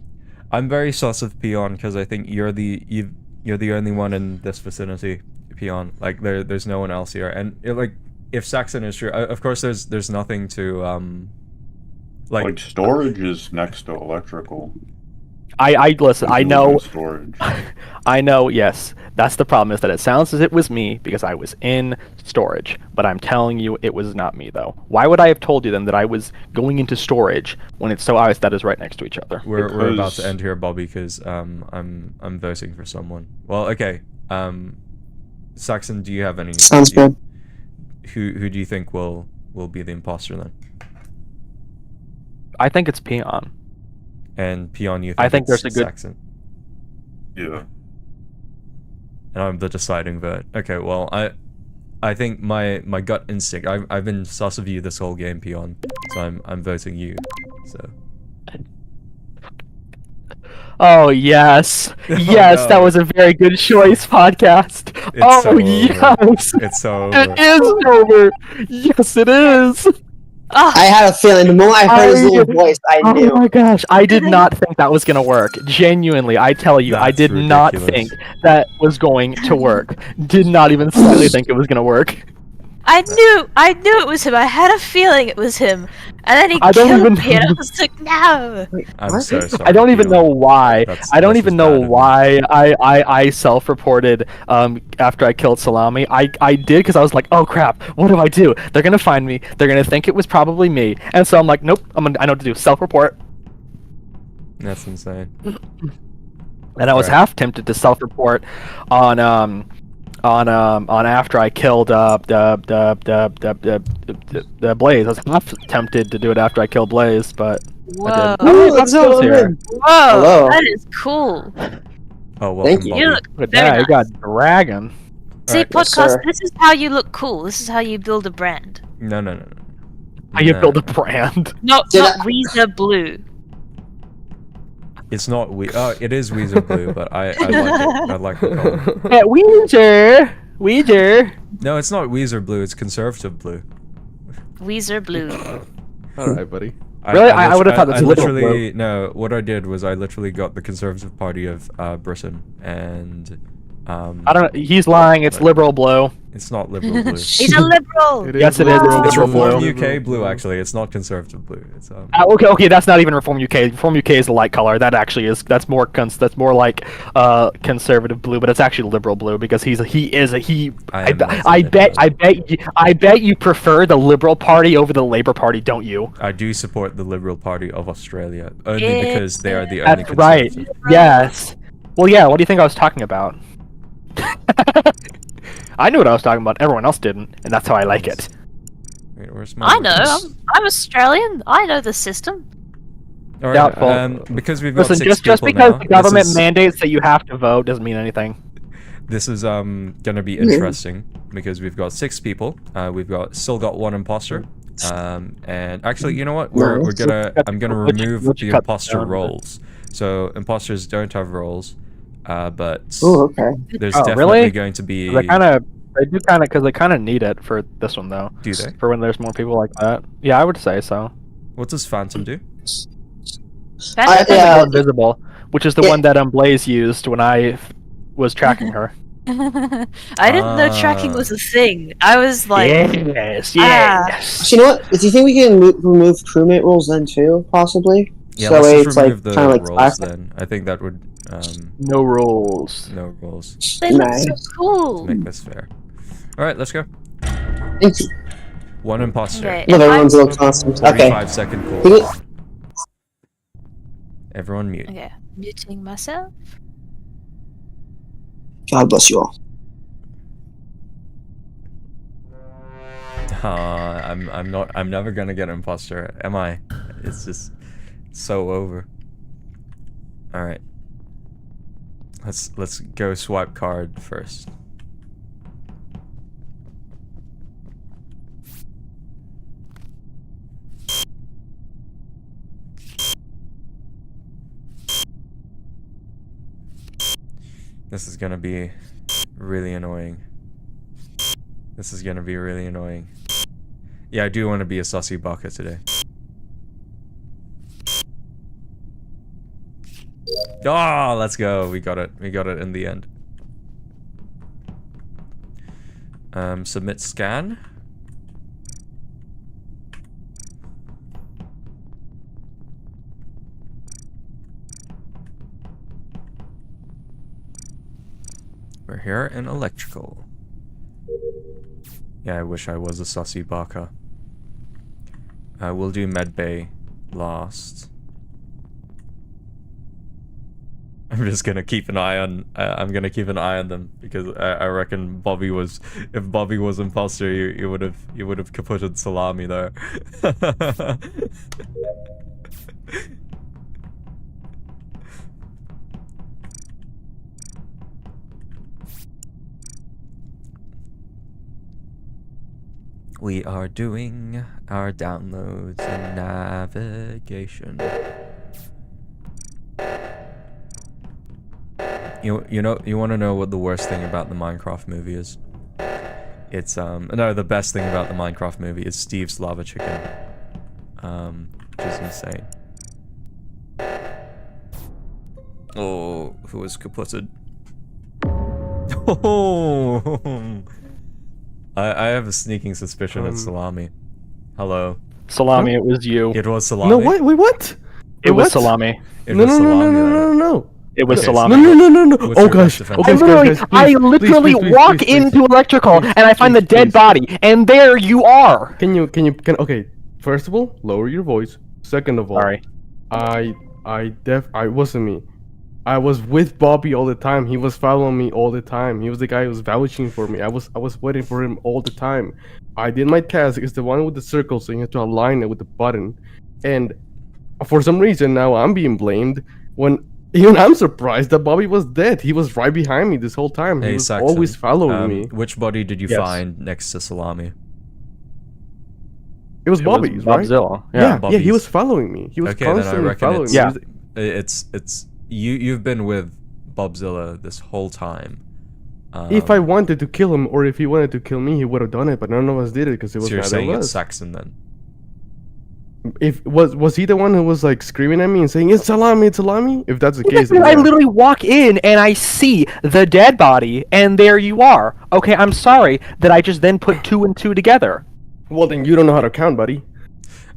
very sus of Peon because I think you're the only one in this vicinity, Peon. Like there's no one else here, and like if Saxon is true, of course there's nothing to Like storage is next to electrical. I listen. I know. Storage. I know. Yes, that's the problem. Is that it sounds as it was me because I was in storage, but I'm telling you, it was not me though. Why would I have told you then that I was going into storage when it's so obvious that is right next to each other? We're about to end here, Bobby, because I'm voting for someone. Well, okay. Saxon, do you have any? Sounds good. Who do you think will be the imposter then? I think it's Peon. And Peon, you think I think it's there's a good- Saxon? Yeah. And I'm the deciding vote. Okay, well, I think my gut instinct. I've been sus of you this whole game, Peon. So I'm voting you. So. Oh yes, yes, that no. was a very good choice, podcast. It's Oh so over. yes, It's so over. it is over. Yes, it is. I had a feeling. The moment I heard his little voice, I Oh knew. my gosh, I did not think that was gonna work. Genuinely, I tell you, I That's did not ridiculous. think that was going to work. Did not even slightly think it was gonna work. I knew it was him. I had a feeling it was him. And then he I don't killed even me, and I know. was like, no. I'm What? so sorry. I don't even Peon. know why. I don't This even was know bad of me. why I self-reported after I killed Salami. I did because I was like, oh crap, what do I do? They're gonna find me. They're gonna think it was probably me. And so I'm like, nope. I know what to do. Self-report. That's insane. And I was Right. half tempted to self-report on after I killed the Blaze. I was half tempted to do it after I killed Blaze, but Whoa. I did. Ooh, Oh, let's Godzilla's go here. in. Whoa. Hello. That is cool. Oh, welcome, Thank you. Bobby. You look Look at very that. nice. You got dragon. See, Alright. Yes, podcast, sir. this is how you look cool. This is how you build a brand. No. How you No. build a brand. Not Did Weezer Blue. It's not it is Weezer Blue, but I like it. I like the color. Yeah, Weezer. No, it's not Weezer Blue. It's Conservative Blue. Weezer Blue. Alright, buddy. Really? I would've thought that's I liberal literally no. What I did was I literally got the Conservative Party of Britain, and I don't know. He's lying. It's liberal blue. it's not Liberal Blue. He's a liberal. Yes, it is. It's It's liberal Reform blue. UK Blue, actually. It's not Conservative Blue. It's Okay, that's not even Reform UK. Reform UK is the light color. That actually is. That's more like conservative blue, but it's actually liberal blue because he. I bet you prefer the Liberal Party over the Labour Party, don't you? I do support the Liberal Party of Australia only Yeah. because they are the only That's right. conservative. Yes. Well, yeah. What do you think I was talking about? I knew what I was talking about. Everyone else didn't, and that's how I like it. Wait, where's my I know. I'm Australian. I know the system. All right, Doubtful. because we've got Listen, six just people because now, the government this is, mandates that you have to vote doesn't mean anything. this is gonna be interesting because we've got 6 people. We've still got 1 imposter. And actually, you know what? I'm gonna remove let's the cut imposter down. roles. So imposters don't have roles, but Ooh, okay. there's Oh, definitely really? going to be. They kind of need it for this one though. Do they? For when there's more people like that. Yeah, I would say so. What does Phantom do? Fantastic. Yeah. Invisible, which is the Yeah. one that Blaze used when I was tracking her. I didn't know tracking was a thing. I was like, yes. So you know what? Do you think we can remove crewmate roles then too, possibly? Yeah, So that let's way just it's like remove the kind of like roles classic. then. I think that would No rules. no roles they look Nice. so cool. to make this fair. All right, let's go. Thank you. One imposter. Okay. Love if everyone's I'm- little costumes. Okay. 45-second Who- cooldown. Everyone mute. Okay, muting myself. God bless you all. I'm never gonna get imposter, am I? It's just so over. All right. Let's go swipe card first. This is gonna be really annoying. This is gonna be really annoying. Yeah, I do want to be a sussy baka today. Oh, let's go. We got it. We got it in the end. Submit scan. We're here in electrical. Yeah, I wish I was a sussy baka. We'll do medbay last. I'm just gonna keep an eye on. I'm gonna keep an eye on them because I reckon Bobby was. If Bobby was imposter, you would have kaputted salami there. We are doing our downloads and navigation. You want to know what the worst thing about the Minecraft movie is? It's no, the best thing about the Minecraft movie is Steve's lava chicken. Which is insane. Oh, who was kaputted? Oh, I have a sneaking suspicion it's Salami. Hello. Salami, it was you. It was Salami. No, wait, what? It was what? Salami. It No, was no, no, Salami. no, no, then. no, no. It was Okay, Salami. No. What's Oh your gosh. best Oh, defense? I guys, literally, guys, please, I please, walk please, into electrical please, and I find the please, dead please. body, and there you are. Can okay. First of all, lower your voice. Second of all, Sorry. I wasn't me. I was with Bobby all the time. He was following me all the time. He was the guy who was vouching for me. I was waiting for him all the time. I did my task. It's the one with the circle, so you have to align it with the button. And for some reason now I'm being blamed when even I'm surprised that Bobby was dead. He was right behind me this whole time. He Hey, was Saxon, always following me. Which body did you Yes. find next to Salami? It was It was Bobby's, right? Bobzilla. Yeah, he Bobby's. was following me. He was Okay, then I constantly reckon following it's, me. Yeah. it's you've been with Bobzilla this whole time. If I wanted to kill him or if he wanted to kill me, he would have done it, but none of us did it because it was so you're neither saying of it's us. Saxon then? If was he the one who was like screaming at me and saying it's salami, it's salami? If that's the case, then I yeah. literally walk in and I see the dead body, and there you are. Okay, I'm sorry that I just then put 2 and 2 together. Well, then you don't know how to count, buddy.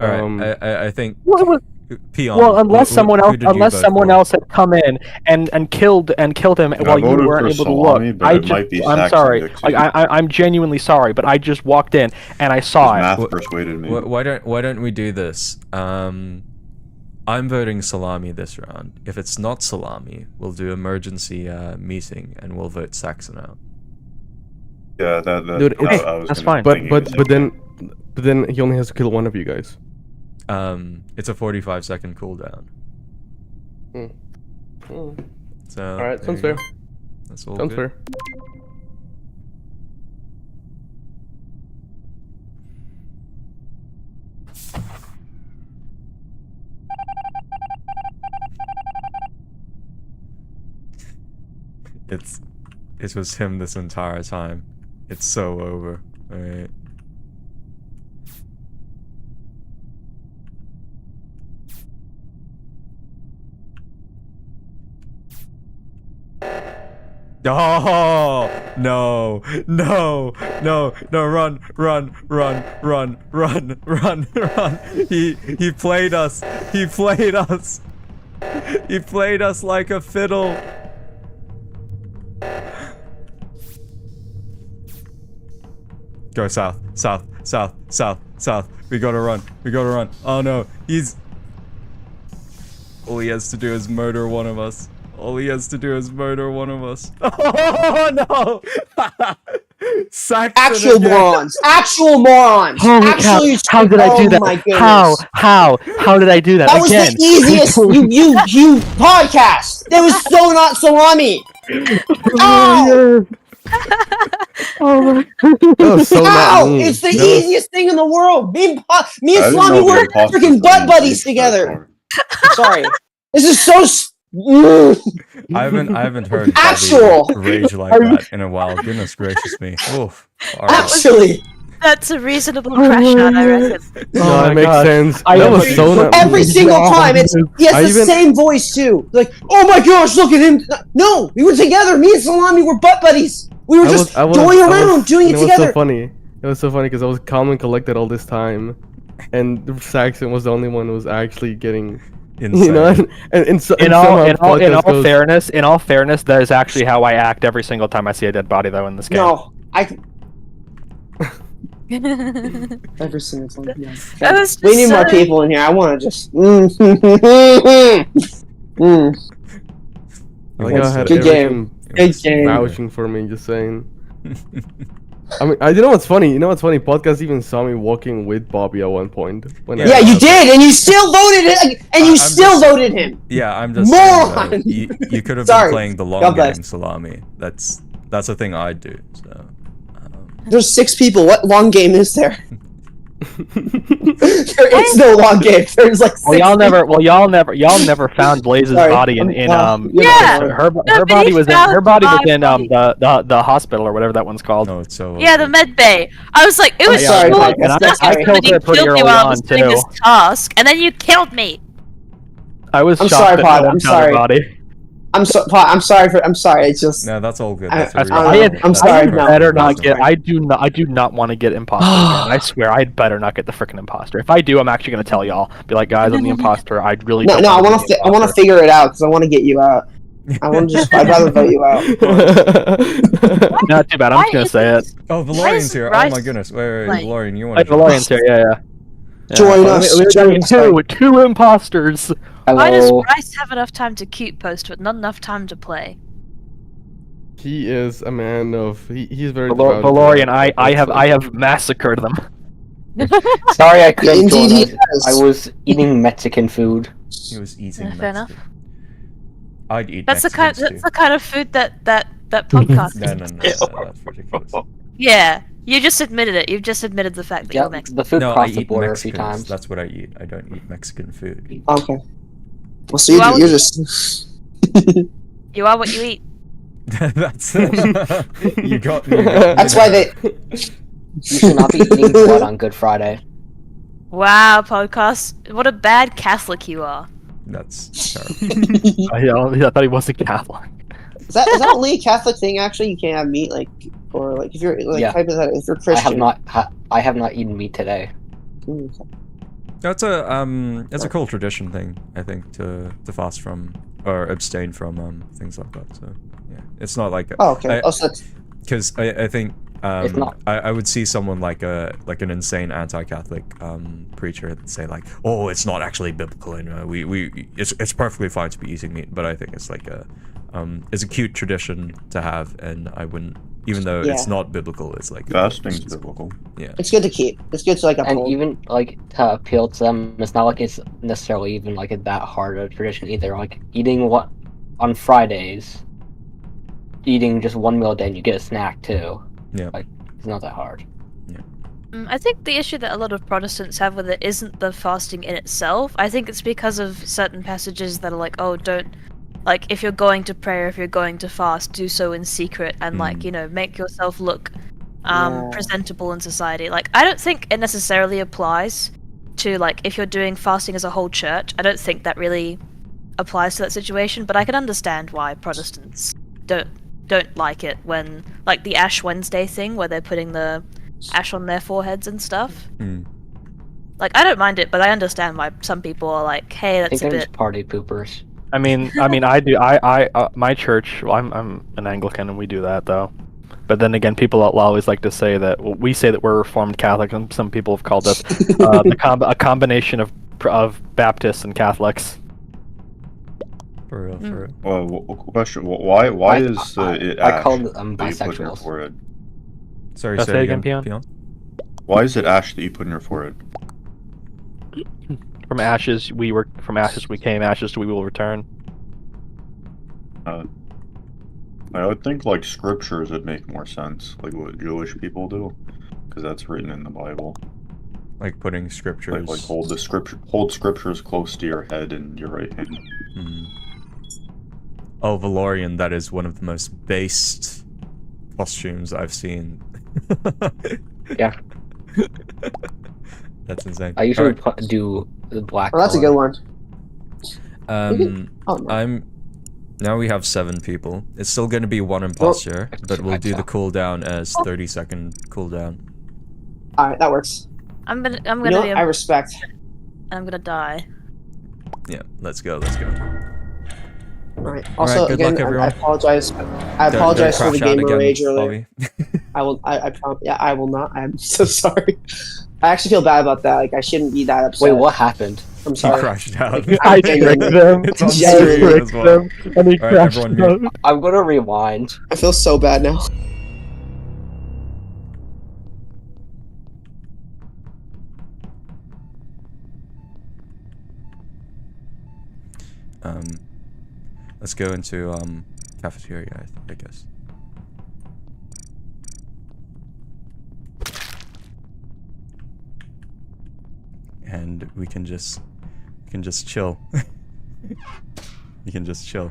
All right, I think Well, it was, Peon. well unless who someone else, did you unless vote someone for? else had come in and killed him while you voted weren't for able Salami, to but look. it might be I'm Saxon sorry. Dixie. Like I'm genuinely sorry, but I just walked in and I saw it. Math persuaded me. Why don't we do this? I'm voting Salami this round. If it's not Salami, we'll do emergency meeting and we'll vote Saxon out. Dude, Yeah, it's- I was that's gonna fine. think But the same thing. then he only has to kill one of you guys. It's a 45-second cooldown. So All right, there sounds you fair. go. That's all Sounds good. fair. It was him this entire time. It's so over. Alright. Oh no, run, he played us. He played us. He played us like a fiddle. Go south, south, south, south, south. We gotta run. We gotta run. Oh no, he's... All he has to do is murder one of us. All he has to do is murder one of us. Oh no! Saxon Actual again. morons. Actual morons. Holy Actually, cow! How did I do oh that? my goodness. How did I do that? That was again? the easiest you podcast. That was so not salami. Ow! That was so not Ow! me. It's the That was- easiest thing in the world. Me and I didn't Salami know the were imposters freaking were butt in buddies the that together. far. Sorry. This is so. I haven't heard Actual. Bobby rage like that in a while. Goodness gracious me. Oof. All right. Actually, That's a reasonable crash out, I reckon. No, Oh that my makes God. sense. I That am was so not every me. single time he has I the even- same voice too. Like, oh my gosh, look at him. No, we were together. Me and Salami were butt buddies. We were just going around doing it was together. so funny. It was so funny because I was calm and collected all this time, and Saxon was the only one who was actually getting, Insane. you know, and In all podcast fairness, that is actually how I act every single time I see a dead body though in this game. No, every single time. Yeah. That was We need just more so- people in here. I want to just. Like I had Good everything Good game. vouching for me, just saying. I mean, you know what's funny? You know what's funny? Podcast even saw me walking with Bobby at one point. When Yeah. Yeah, you did, and you still voted it, and you I'm still just- voted him. Yeah, I'm just saying, though, Moron! you could have Sorry. been playing the long God bless. game, Salami. That's a thing I do. So There's 6 people. What long game is there? There is no long game. There's like 6 Well, y'all people. y'all never found Blaze's Sorry, body in Yeah. her Nobody body was in found my the body. the hospital or whatever that one's called. no, it's so Yeah, the med bay. I was like, it was I'm sorry, so Mike, and that's I not killed her you pretty killed me early while I on was doing this too. task, and then you killed me. I was I'm shocked sorry, that Pod, no I'm one found her sorry. body. I'm sorry. It's just. No, that's all good. I- That's a I- real- I had- I'm that's sorry, a I no. better perfect not reason. get. I do not want to get imposter again. I swear, I'd better not get the freaking imposter. If I do, I'm actually gonna tell y'all. Be like, guys, I'm the imposter. I really No, don't no. I wanna want be the to. I want to imposter." figure it out because I want to get you out. I want to just. I'd rather vote you out. Not too bad. I'm just gonna say it. Oh, Valorian's here. Oh Rice- my goodness. Wait, like- Valorian, you Hey, want to Valorian's here. Yeah. Join Well, us, we join got us. two imposters. Why does Hello. Bryce have enough time to cute post, but not enough time to play? He is a man of. He's very. Valorian, I have massacred them. Sorry I couldn't Indeed, join. he us. does. I was eating Mexican food. He was eating Yeah, fair enough. Mexican. I'd eat That's Mexicans the kind of food that podcast. too. No, that's ridiculous. Yeah, you just admitted it. You've just admitted the fact that you're Yep, Mexican. the food No, I crossed the eat border a few Mexicans. times. That's what I eat. I don't eat Mexican food. Okay. Well, so Why would you're you- just. You are what you eat. That's you got me. That's why they. You should not be eating blood on Good Friday. Wow, podcast. What a bad Catholic you are. That's terrible. I thought he wasn't Catholic. Is that only a Catholic thing? Actually, you can't have meat, like, or like if you're like Yeah. hypothetically, if you're I Christian. have not eaten meat today. That's a cool tradition thing, I think, to fast from or abstain from things like that. So yeah, it's not like Oh, okay. I- So that's because I think It's not. I would see someone like an insane anti-Catholic preacher say like, oh, it's not actually biblical, and it's perfectly fine to be eating meat, but I think it's like it's a cute tradition to have, and I wouldn't, even though it's Yeah. not biblical, it's like Fasting's biblical. yeah. it's good to keep. It's good to like And uphold. even like to appeal to them, it's not like it's necessarily even like that hard a tradition either. Like eating what on Fridays, eating just one meal a day and you get a snack too. Yeah. Like it's not that hard. I think the issue that a lot of Protestants have with it isn't the fasting in itself. I think it's because of certain passages that are like, oh, don't, like, if you're going to pray or if you're going to fast, do so in secret and, like, you know, make yourself look Yeah. presentable in society. Like, I don't think it necessarily applies to, like, if you're doing fasting as a whole church. I don't think that really applies to that situation, but I can understand why Protestants don't like it when, like, the Ash Wednesday thing where they're putting the ash on their foreheads and stuff. Mm. Like, I don't mind it, but I understand why some people are like, hey, I think that's a they're bit... just party poopers. I mean, I do. I my church. Well, I'm an Anglican, and we do that though. But then again, people always like to say that we say that we're Reformed Catholic, and some people have called us a combination of Baptists and Catholics. For real, for real. Question: Why is it I ash called that you put in your bisexuals. forehead? Sorry, Say say again, again, Peon? Why is it ash that you put in your forehead? From ashes we came, ashes we will return. I would think like scriptures would make more sense, like what Jewish people do, because that's written in the Bible. Like putting scriptures. Like hold scriptures close to your head and your right hand. Hmm. Oh, Valorian, that is one of the most based costumes I've seen. Yeah. That's insane. I usually do the black. Oh, that's a good one. Oh, no. Now we have 7 people. It's still going to be 1 imposter, but we'll do the cooldown as 30-second cooldown. All right, that works. I'm gonna You know be. what? I respect. I'm gonna die. Yeah, let's go, let's go. All right. Also, Alright, good again, luck, everyone. I apologize. I Don't apologize for the crash out gamer again, rage earlier. Bobby. I will. Yeah, I will not. I'm so sorry. I actually feel bad about that. Like, I shouldn't be that upset. Wait, what happened? I'm He sorry. crashed out. I tricked them. It's on I screen tricked as well. And he Alright, crashed everyone mute. out. I'm gonna rewind. I feel so bad now. Let's go into cafeteria, I guess. And we can just chill. We can just chill.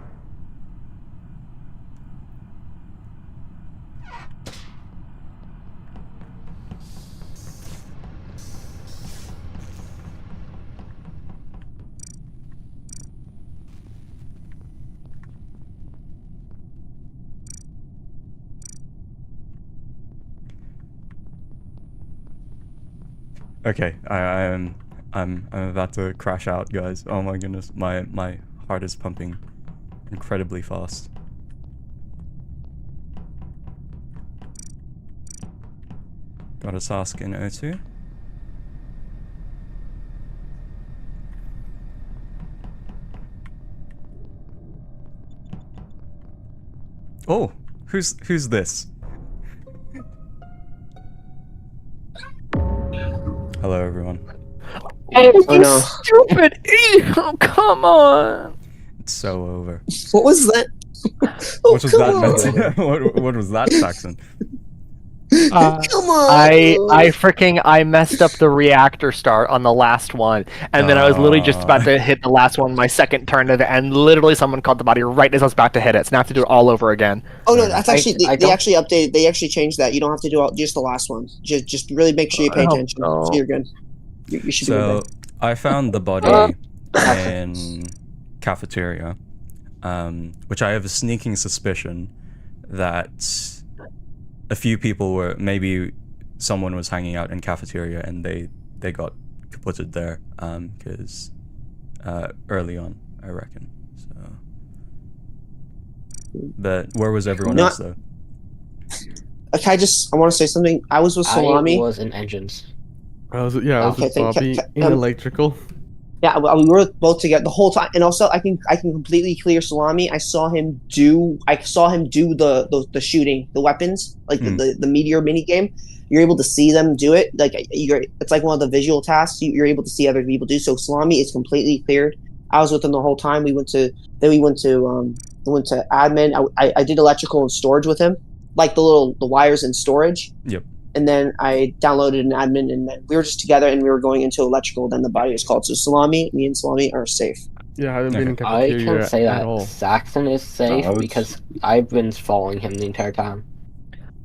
Okay, I'm about to crash out, guys. Oh my goodness, my heart is pumping incredibly fast. Got a task in O2. Oh, who's this? Hello, everyone. Oh, Oh, no. stupid! Oh, come on! It's so over. What was that? What was come that on. meant? What was that, Saxon? Come on. I messed up the reactor start on the last one, and then I was literally just about to hit the last one my second turn, and literally someone caught the body right as I was about to hit it, so now I have to do it all over again. Oh no, that's actually I they actually updated. They actually changed that. You don't have to do just the last one. Just really make sure you pay attention. no. So you're good. You should be So good. I found the body in cafeteria, which I have a sneaking suspicion that a few people were, maybe someone was hanging out in cafeteria and they got kaputted there, because early on, I reckon. So, but where was everyone else though? Okay, I want to say something. I was with Salami. I was in engines. I was with Okay, Bobby in electrical. Yeah, we were both together the whole time, and also I can completely clear Salami. I saw him do the shooting, the weapons, like the meteor mini game. You're able to see them do it. Like it's like one of the visual tasks. You're able to see other people do. So Salami is completely cleared. I was with him the whole time. We went to admin. I did electrical and storage with him, like the wires and storage. Yep. And then I downloaded an admin, and then we were just together, and we were going into electrical. Then the body was called. So me and Salami are safe. Yeah, I haven't been in I cafeteria can say at that all. Saxon is safe because I've been following him the entire time.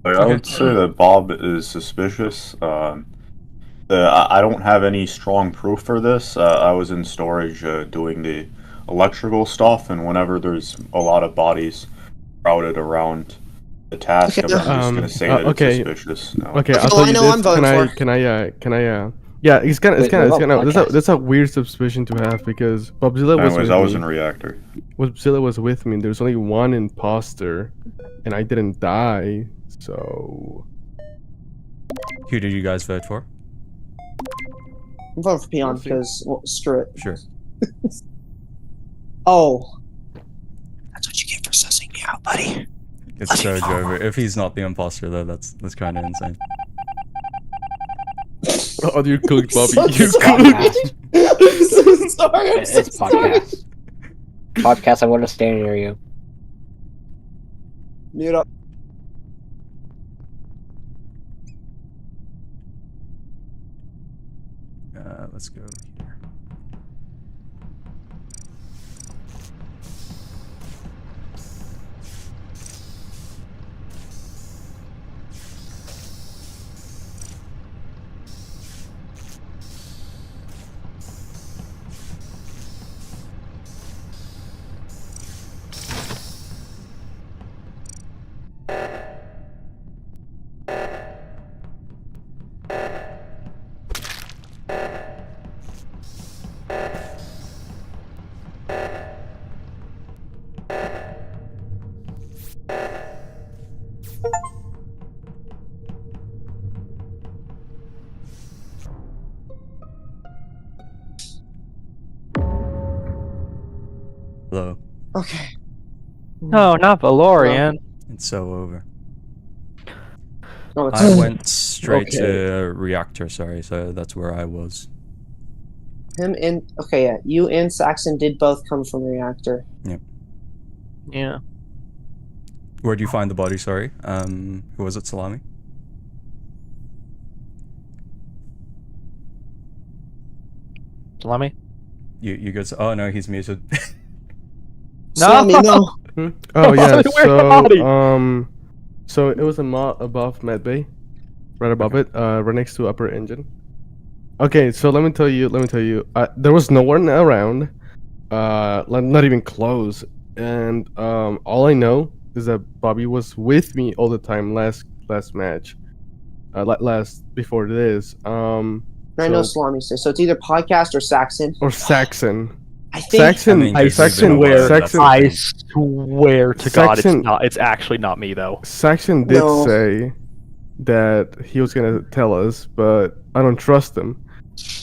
I would say that Bob is suspicious. I don't have any strong proof for this. I was in storage doing the electrical stuff, and whenever there's a lot of bodies crowded around the task, I'm just gonna say that it's suspicious. No. Okay, I'll Oh, tell I you know this. I'm voting Can I? Yeah, it's kind of that's a weird suspicion to have because Bobzilla was Anyways, with I was me. in reactor. Bobzilla was with me. There's only one imposter, and I didn't die, so Who did you guys vote for? I'm voting for Peon We'll see. because screw it. Sure. Oh, that's what you get for sussing me out, buddy. It's so Jover. If he's not the imposter though, that's kind of insane. oh, you cooked, Bobby. So You sorry. cooked. I'm so sorry. I'm so It's sorry. podcast. Podcast, I want to stand near you. Mute up. Let's go here. Hello. Okay. No, not Valorian. It's so over. No, it's I went straight Okay. to reactor. Sorry, so that's where I was. him and okay, yeah. You and Saxon did both come from reactor. Yeah. Where'd you find the body? Sorry. Who was it? Salami. Salami? You good? Oh no, he's muted. No. Salami, no. Oh yeah. Where's the body? So it was above medbay, right above it, right next to upper engine. Okay, so let me tell you. There was no one around, not even close, and all I know is that Bobby was with me all the time last match, last before this. I know So- Salami says so. It's either podcast or Saxon. Or Saxon. I think. Saxon. I mean, I there's Saxon. been a swear, lot, that's Saxon. the I thing. swear to God, Saxon- it's not. It's actually not me though. Saxon did No. say that he was gonna tell us, but I don't trust him.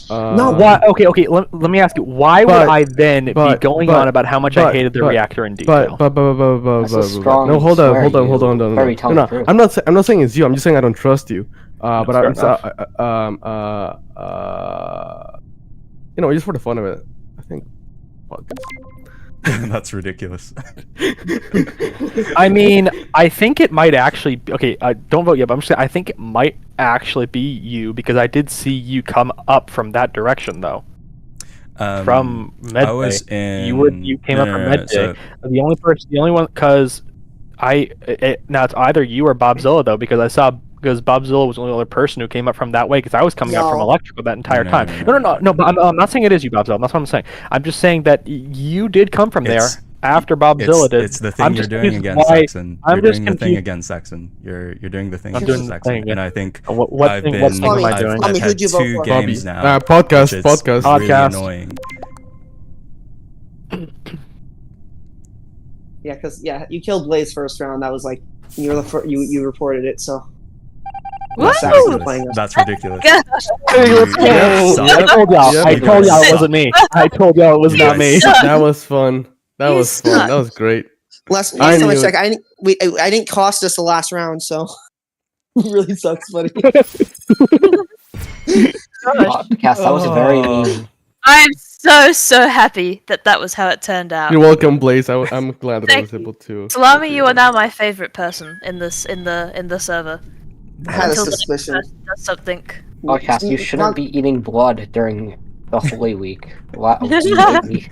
No, Why? Okay. Let me ask you. Why but- would I then be but- going but- on about how much I but- hated the but- reactor in detail? But That's a strong no, hold on. swear, No. Very telling No, truth. I'm not saying it's you. I'm just saying I don't trust you. But fair I'm just for the fun of it, I think. Podcast. That's ridiculous. I mean, I think it might actually. Okay, don't vote yet. But I'm just saying. I think it might actually be you because I did see you come up from that direction though. From Medbay. I was in. You came up from Medbay. so- The only one, because now it's either you or Bobzilla though, because Bobzilla was the only other person who came up from that way, because I was coming up from No. electrical that entire No, time. No, but I'm not saying it is you, Bobzilla. That's what I'm saying. I'm just saying that you did come from there It's- after Bobzilla did. It's the thing I'm you're just doing confused against why- Saxon. I'm You're just doing the thing confused. against Saxon. You're doing the thing I'm against doing the Saxon, thing, and yeah. I think What I've thing? been What thing am I I've, doing? I've Tommy, had who'd you vote 2 for? games Bobby. now. Podcast. which is Podcast. Really Podcast. annoying. Yeah, because you killed Blaze first round. That was like you were the you reported it. So Woo! Saxon playing us. That's ridiculous. I told y'all. Yep. I told y'all it Suck. wasn't me. I told y'all it was not me. That was fun. That You was fun. suck. That was great. Last I time I knew checked, I didn't cost us the last round, so really sucks, buddy. Podcast, that was very mean. I'm so happy that that was how it turned out. You're welcome, Blaze. I'm glad that I Thank was able to. Salami, you are now my favorite person in this in the server. I had a Until the next suspicion. person does something. Podcast, you shouldn't be eating blood during the Holy Week. Wow, you hate me.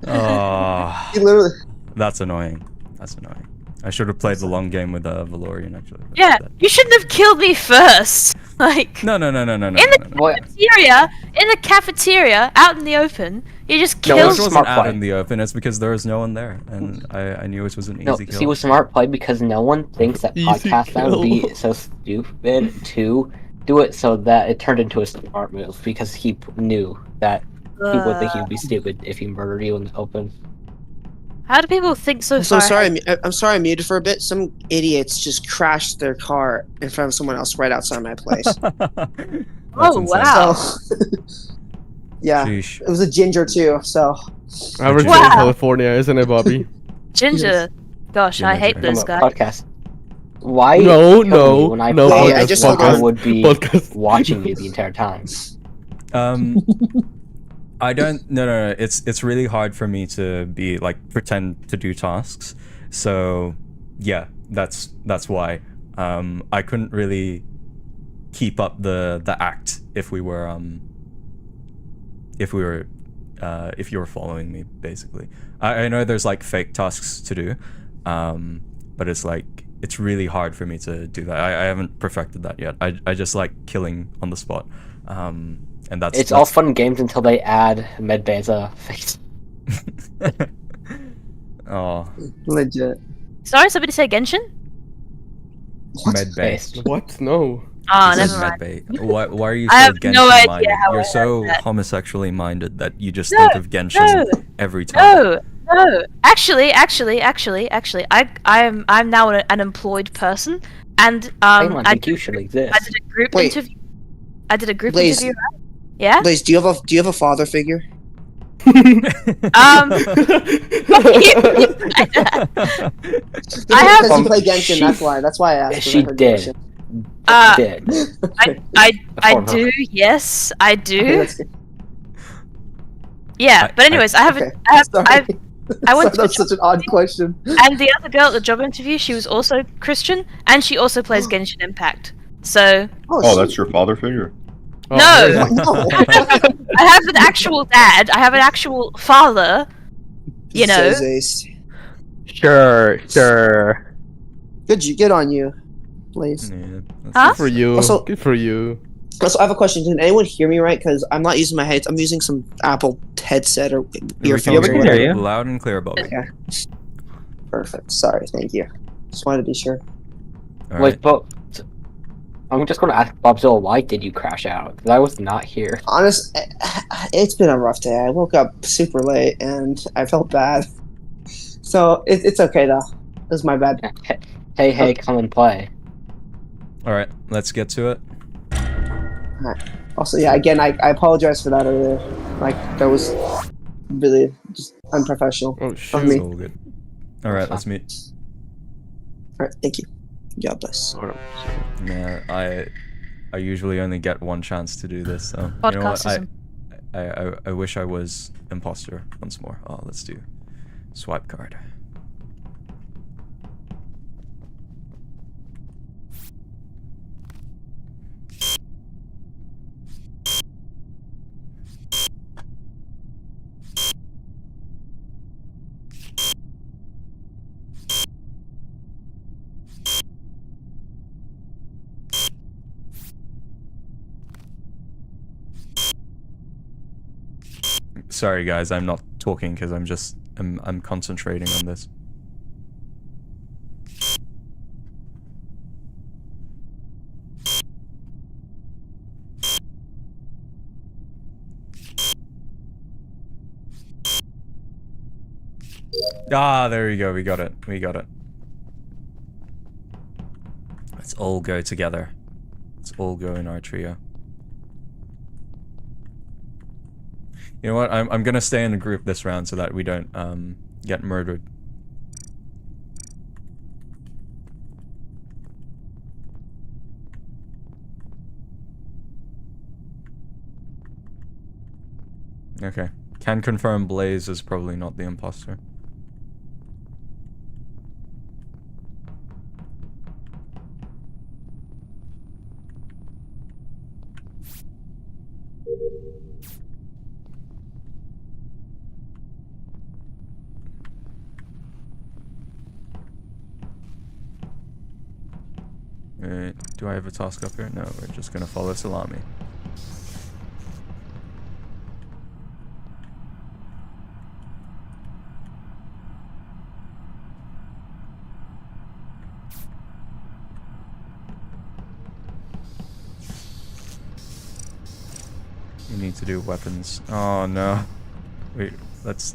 Oh, He literally. that's annoying. That's annoying. I should have played the long game with Valorian actually. Yeah, you shouldn't have killed me first. Like No. in the What? cafeteria, out in the open, you just No, It killed. was wasn't smart out play. in the open. It's because there was no one there, and I knew it was an No, easy kill. see, it was smart play because no one thinks that Easy podcast that would be kill. so stupid to do it, so that it turned into a smart move because he knew that he would think he would be stupid if he murdered you in the open. How do people think so I'm so far sorry. ahead? I'm sorry. I'm muted for a bit. Some idiots just crashed their car in front of someone else right outside my place. That's Oh, insane. wow. So, yeah, Sheesh. it was a ginger too. So Average Wow. in California, isn't it, Bobby? Ginger. Gosh, I hate Ginger. this From guy. a podcast. Why No, kill me no, when I no, play I just when I podcast, would be podcast. watching you the entire time? I don't. No. It's really hard for me to be like pretend to do tasks. So, yeah, that's why. I couldn't really keep up the act if you were following me, basically. I know there's like fake tasks to do, but it's like it's really hard for me to do that. I haven't perfected that yet. I just like killing on the spot, and that's All fun and games until they add medbay as a fix. Oh, legit. Sorry, somebody say Genshin? medbay. Based. What? No. Oh, He said never mind. medbay. Why are you I so have no Genshin idea minded? how I You're heard so that. homosexually minded that you just No, think of Genshin no, every time. No. Actually, I'm now an employed person, and I don't I think you should exist. did a group Wait. interview. I did a group Blaze. interview. Right? Yeah. Blaze, do you have a father figure? I have. Because you play Genshin. That's why I asked. 'cause I She heard did. Genshin. Did. I Before do. Yes, I Okay, do. that's good. Yeah, but anyways, I have. Okay. I went to That's such an odd question. and the other girl at the job interview, she was also Christian, and she also plays Genshin Impact. So Oh, that's your father figure. Oh, No. yeah. No. I have an actual dad. I have an actual father. You know. Says Ace. Sure. Good on you, Blaze. Yeah, that's Huh? Good for you. Also- Good for you. Also, I have a question. Can anyone hear me right? Because I'm not using my heads. I'm using some Apple headset or earphones. we or can hear whatever. you. Loud and clear, Bobby. Okay. Perfect. Sorry. Thank you. Just wanted to be sure. All Wait, right. but I'm just gonna ask Bobzilla, why did you crash out? Because I was not here. It's been a rough day. I woke up super late and I felt bad. So it's okay though. It was my bad. Hey, come and play. All right. Let's get to it. Also, yeah. Again, I apologize for that earlier. Like that was really just unprofessional. Oh Me. shoot. It's all good. All right. Let's meet. All right. Thank you. God bless. Yeah, I usually only get one chance to do this, so you know what? Podcastism. I wish I was imposter once more. Oh, let's do swipe card. Sorry guys, I'm not talking because I'm concentrating on this. Ah, there we go. We got it. Let's all go together. Let's all go in our trio. You know what? I'm gonna stay in a group this round so that we don't get murdered. Okay. Can confirm Blaze is probably not the imposter. Do I have a task up here? No, we're just gonna follow Salami. We need to do weapons. Oh no. Wait, let's...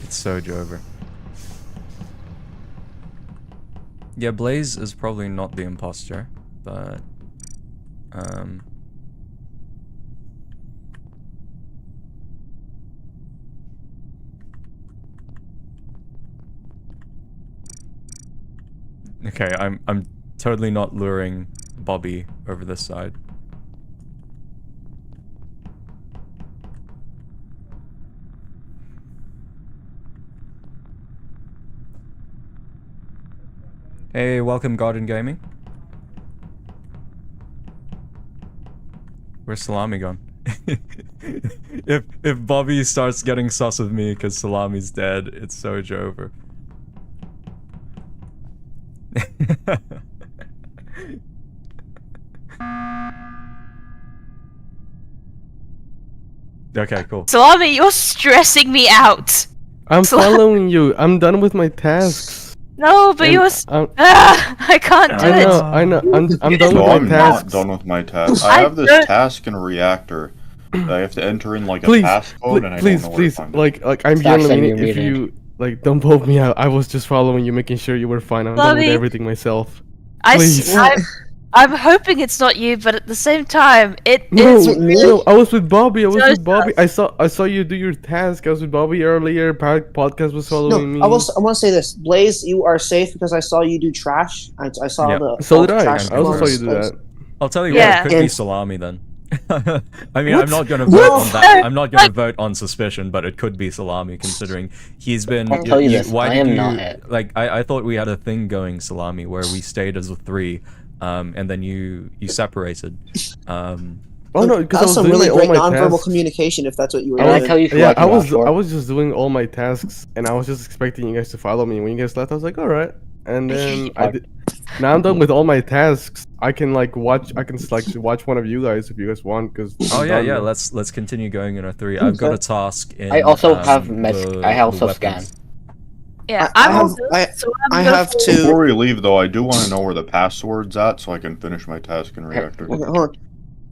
It's so Jover. Yeah, Blaze is probably not the imposter, but okay, I'm totally not luring Bobby over this side. Hey, welcome Garden Gaming. Where's Salami gone? if Bobby starts getting sus with me because Salami's dead, it's so Jover. Okay, cool. Salami, you're stressing me out. I'm following you. I'm done with my tasks. No, but And you're. I can't do I it. know. I'm done No, with I'm my not tasks. done with my task. I I have this don't- task in Reactor that I have to enter in like a Please, passcode, and I please, don't know where please, to find it. like I'm Stop beyond a sending minute. If me you like, don't vote me out. I was just following you, making sure you were fine. I'm done with Bobby. everything myself. I Please. I'm hoping it's not you, but at the same time, it No, is. no, I was with Bobby. I was So with Bobby. I saw you do your task. I was with Bobby earlier. Podcast was following me. No, I want to say this, Blaze. You are safe because I saw you do trash. I saw Yeah. the. So all did the I. trash I also saw cans. you do that. I'll tell you Yeah. what, it could be And- Salami then. I mean, What? I'm not gonna vote What? on that. I'm not gonna vote on suspicion, but it could be Salami considering he's been. I'll tell you this, Why I did am you not it. like? I thought we had a thing going, Salami, where we stayed as a 3, and then you separated. Oh no, because I That's was some doing really all great my nonverbal tasks. communication. If that's what you were Can doing. I tell you who Yeah, I can vouch for? I was just doing all my tasks, and I was just expecting you guys to follow me. When you guys left, I was like, all right. And then I did. Now I'm done with all my tasks. I can like watch. I can like watch one of you guys if you guys want. Because Oh yeah. Let's continue going in a 3. I've got a task in. I also have I also the scan. weapons. Yeah, I I'm have- also. So I'm I gonna have follow- to. Before we leave, though, I do want to know where the password's at so I can finish my task in Reactor. Okay, hold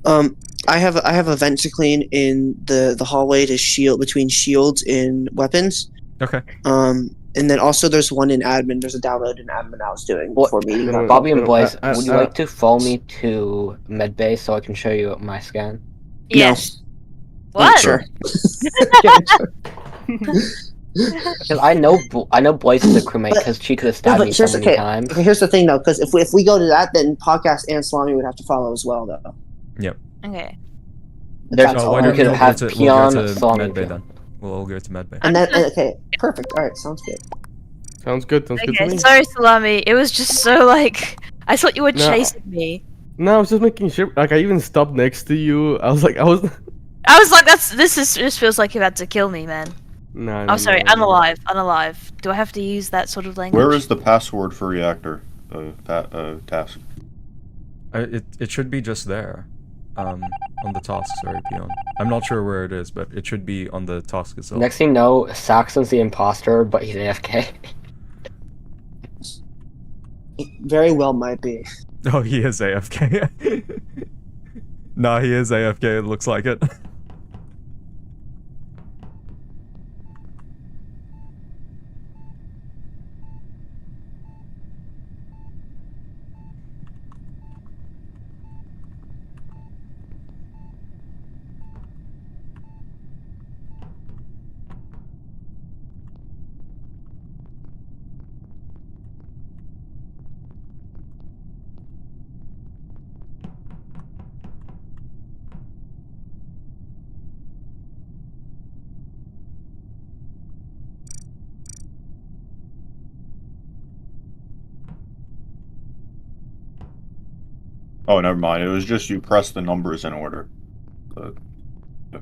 on. I have a vent to clean in the hallway to shield between shields and weapons. Okay. And then also there's one in admin. There's a download in admin I was doing What- before meeting. No, no, Bobby and no, Blaze, I- would you like to follow me to medbay so I can show you my scan? Yes. What? Sure. Because I know Blaze is a crewmate because she could have stabbed me so here's many times. Okay, here's the thing though, because if we go to that, then podcast and Salami would have to follow as well, though. Okay. There's That's Oh, all why I don't we we could all have go to, Peon, we'll go to Salami, medbay Peon. then. We'll all go to medbay. And then okay, perfect. All right, sounds good. sounds good. Sounds good to Okay. me. Sorry, Salami. It was just so like. I thought you were No. chasing me. No, I was just making sure. Like I even stopped next to you. I was like, I was. I was like, this feels like you're about to kill me, man. No. Oh, sorry, unalive. Do I have to use that sort of language? Where is the password for Reactor task? It should be just there. On the task, sorry, Peon. I'm not sure where it is, but it should be on the task itself. Next thing you know, Saxon's the imposter, but he's AFK. It very well might be. Oh, he is AFK. Nah, he is AFK, it looks like it. Oh, never mind. It was just you press the numbers in order. But, yeah.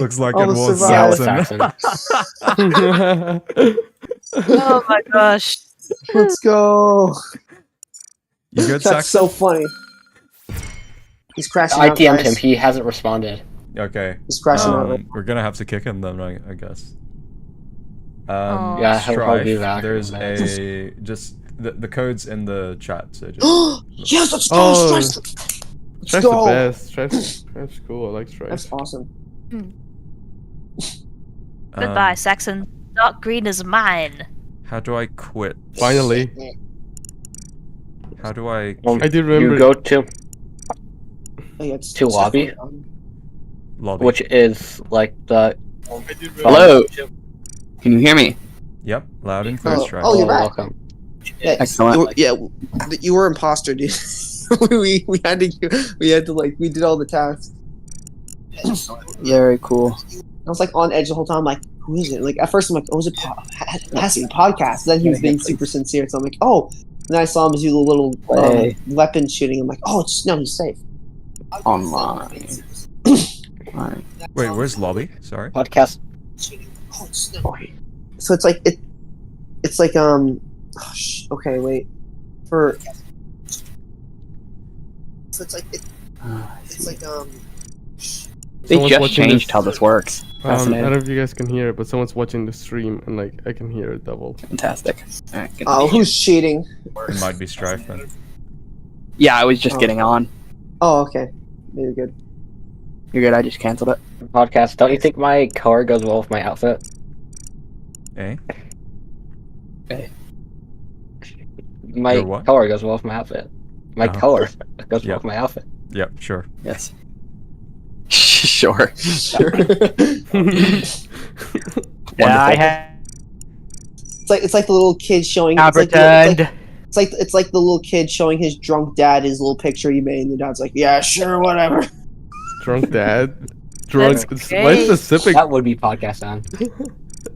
Looks like it Almost was Yeah, with Saxon. Saxon. Oh my gosh. Let's go. You good, That's Saxon? so funny. He's crashing I out, DM'd him. guys. He hasn't responded. Okay. He's crashing out. We're gonna have to kick him then, I guess. Aw. Yeah, he'll probably be Strife, back there's in a minute. a just the code's in the chat, so just Yes, let's go. Oh, Let's Strife's the go. best. Strife's cool. I like Strife. That's awesome. Goodbye, Saxon. Dark green is mine. How do I quit? Finally, How do I? I did remember. You go to Oh, yeah, it's To lobby? definitely Lobby. which is like the. I did remember. Hello. Can you hear me? Yep, loud and clear, Oh, Strife. oh, you're back. Welcome. Yeah, Excellent. you were imposter, dude. we had to like we did all the tasks. Very cool. I was like on edge the whole time. Like, who is it? Like at first I'm like, oh, is it has to be a podcast? Then he was being super sincere, so I'm like, oh. And then I saw him do the little Hey. weapon shooting. I'm like, oh, he's safe. Online. Alright. Wait, where's lobby? Sorry. Podcast. So it's like it's like okay, wait. For so it's like They Someone's just watching changed this- how this works. I don't Fascinating. know if you guys can hear it, but someone's watching the stream, and like I can hear it double. Fantastic. Alright, good. oh, who's cheating? It might be Strife then. Yeah, I was just Oh. getting on. Oh, okay. You're good. You're good, I just canceled it. Podcast. Don't you think my color goes well with my outfit? Eh? My Your what? color goes well with my outfit. My Uh-huh. color goes Yeah. well with my outfit. Yep, sure. Yes. Sure. Sure. Yeah, I have It's like the little kid showing. returned. It's like the little kid showing his drunk dad his little picture he made, and the dad's like, "Yeah, sure, whatever." Drunk dad. Drunk. That's Why great. specific? That would be podcast sound.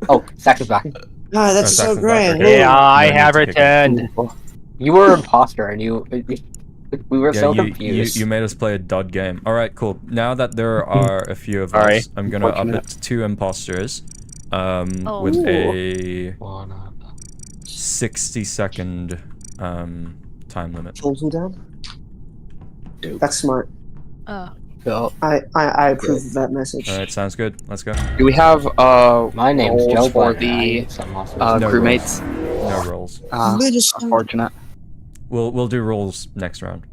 Oh, Saxon's back. Ah, that's Oh, so Saxon's great. back, okay. Yeah, I No need have to kick him. returned. You were an imposter, and we were Yeah, so you confused. you made us play a dud game. All right, cool. Now that there are a few of Sorry. us, I'm gonna up Fortunate. it to 2 imposters, Oh. with a Wanna- 60-second time limit. Total down. That's smart. Oh. So, I approve of that message. All right, sounds good. Let's go. do we have My name's roles Joe for Black. the No crewmates? No rolls. Unfortunate. We'll do rolls next round.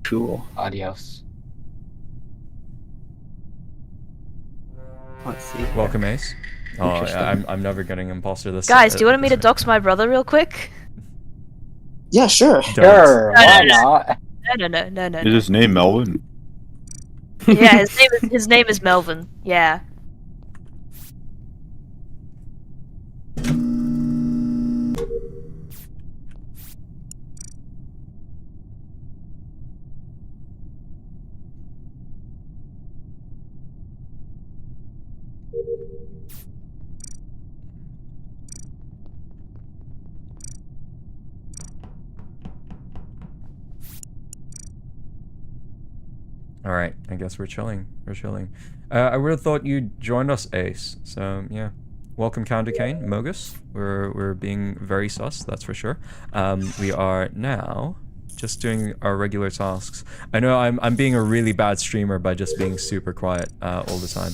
Cool. Adios. Let's see. Welcome, Ace. Oh, Interesting. I'm never getting imposter this. Guys, do you want me to dox my brother real quick? Yeah, sure. Don't. Sure, No, why no, not? No. Is his name Melvin? Yeah, his name is Melvin. Yeah. All right, I guess we're chilling. I would have thought you joined us, Ace. So yeah, welcome, Counter Kane, Mogus. We're being very sus, that's for sure. We are now just doing our regular tasks. I know I'm being a really bad streamer by just being super quiet all the time.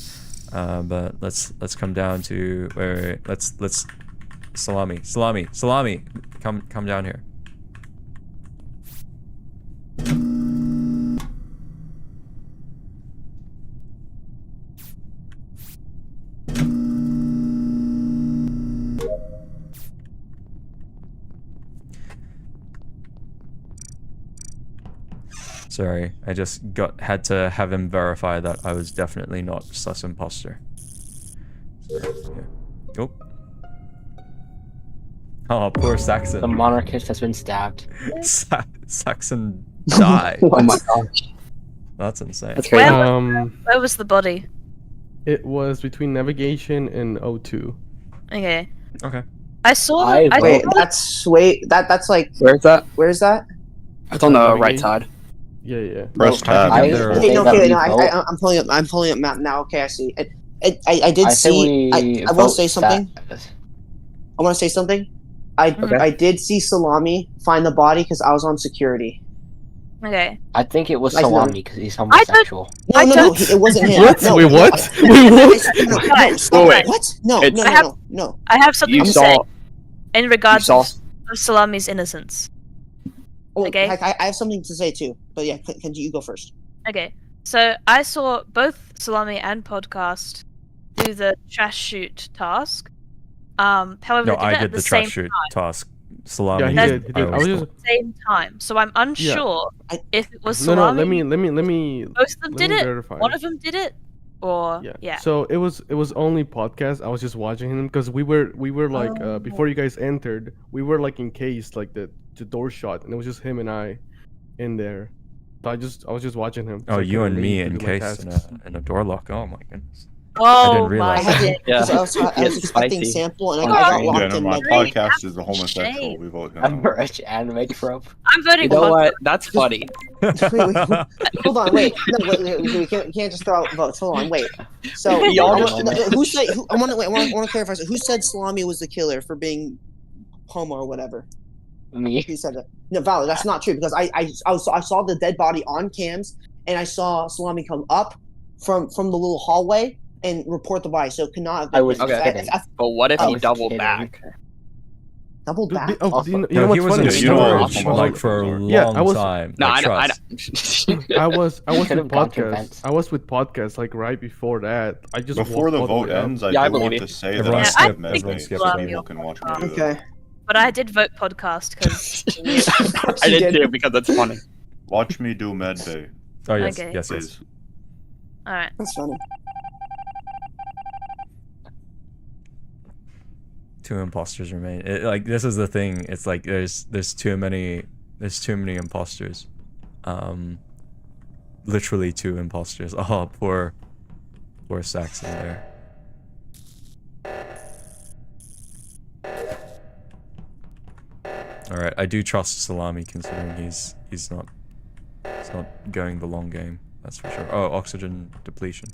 But let's come down to wait, let's salami, come down here. Sorry, I just had to have him verify that I was definitely not sus imposter. So, yeah. Oh. Oh, poor Saxon. The monarchist has been stabbed. Saxon died. Oh my gosh. That's insane. That's crazy. Where was the body? It was between navigation and O2. Okay. Okay. I saw. Wait, that's like Where's that? where's that? It's on the right Navigation. side. Yeah. Press tab. I I think there are- Okay, no, that okay, we no, vote. I'm pulling up map now. Okay, I see. I did I say see. we I want vote to say something. status. I want to say something. I did see Salami find the body because I was on security. Okay. I think it was Like, no. Salami because he's I don't- homosexual. No, I no, don't- it wasn't him. What? No, Wait, what? no, Wait, what? No, stop. Wait. What? No, It's- no. I have something You to saw. say in regards saw- of Salami's innocence. Oh, Okay. I have something to say too. But yeah, can you go first? Okay. So I saw both Salami and Podcast do the trash shoot task. However, No, they did I it at did the the same trash shoot task. Salami. Yeah, he That's- did. He did. I was just same time. So I'm unsure if it was no. Salami. Let me. Both of them let did me it. verify. One of them did it, or yeah. So it was only podcast. I was just watching him because we were like before you guys entered, we were like encased, like the door shot, and it was just him and I in there. So I was just watching him. Oh, so I you couldn't and me leave to do my encased tasks. in a door lock. Oh my goodness. Oh didn't my realize I that. had to, Yeah. 'cause I was It's expecting spicy. sample, and I Oh, got yeah, locked Yeah, in. no, my Really? podcast is a That's a homosexual. shame. We vote him I'm a out. rich anime trope. I'm voting You know for what? That's funny. Wait, hold on, wait. No, wait. We can't just throw out votes. Hold on, wait. So Y'all I just- want- no, who said? I want to clarify. Who said Salami was the killer for being homo or whatever? Me. Who said that? No, Valor, that's not true because I saw the dead body on cams and I saw Salami come up from the little hallway and report the body. So it could not have been I was him. Okay. kidding. But what if I he was doubled kidding. back? Double Dude, back. oh, Also- you know No, what's he was funny? in You know what? storage I'm like for a sorry. long Yeah, I was- time. No, like, I trust. don't. I was Could with have gone through podcast. vents. I was with podcast like right before that. I just Before walked the all vote way up. ends, I Yeah, I do believe want you. to say that Everyone I skip- have everyone medbay skip so it. people can watch me do that. Okay. But I did vote Podcast because I did too because it's funny. Watch me do medbay, Oh yes, Okay. yes. please. all right. That's funny. Two imposters remain. Like this is the thing. It's like there's too many imposters. Literally two imposters. Oh, poor Saxon there. All right, I do trust Salami considering he's not going the long game. That's for sure. Oh, oxygen depletion.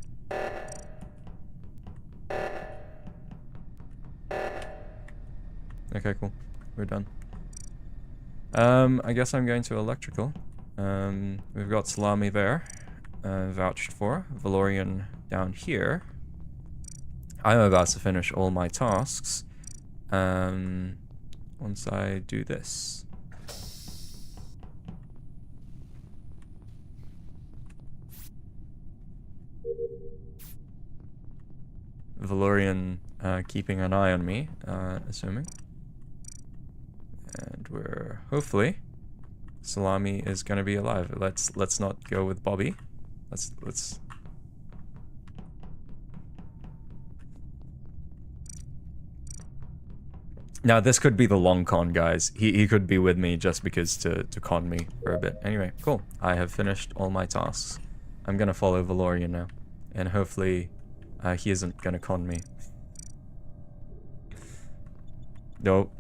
Okay, cool. We're done. I guess I'm going to electrical. We've got Salami there, vouched for. Valorian down here. I'm about to finish all my tasks. Once I do this. Valorian keeping an eye on me, assuming. And we're hopefully Salami is gonna be alive. Let's not go with Bobby. Let's Now this could be the long con, guys. He could be with me just because to con me for a bit. Anyway, cool. I have finished all my tasks. I'm gonna follow Valorian now. And hopefully he isn't gonna con me. Nope.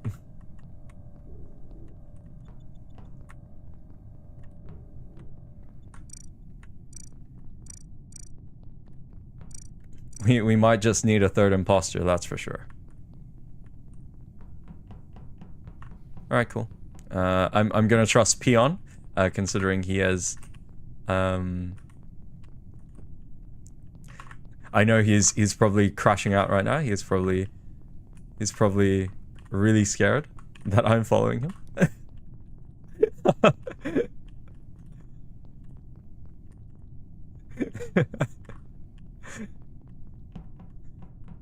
We might just need a third imposter, that's for sure. Alright, cool. I'm gonna trust Peon, considering he has I know he's probably crashing out right now. He's probably really scared that I'm following him.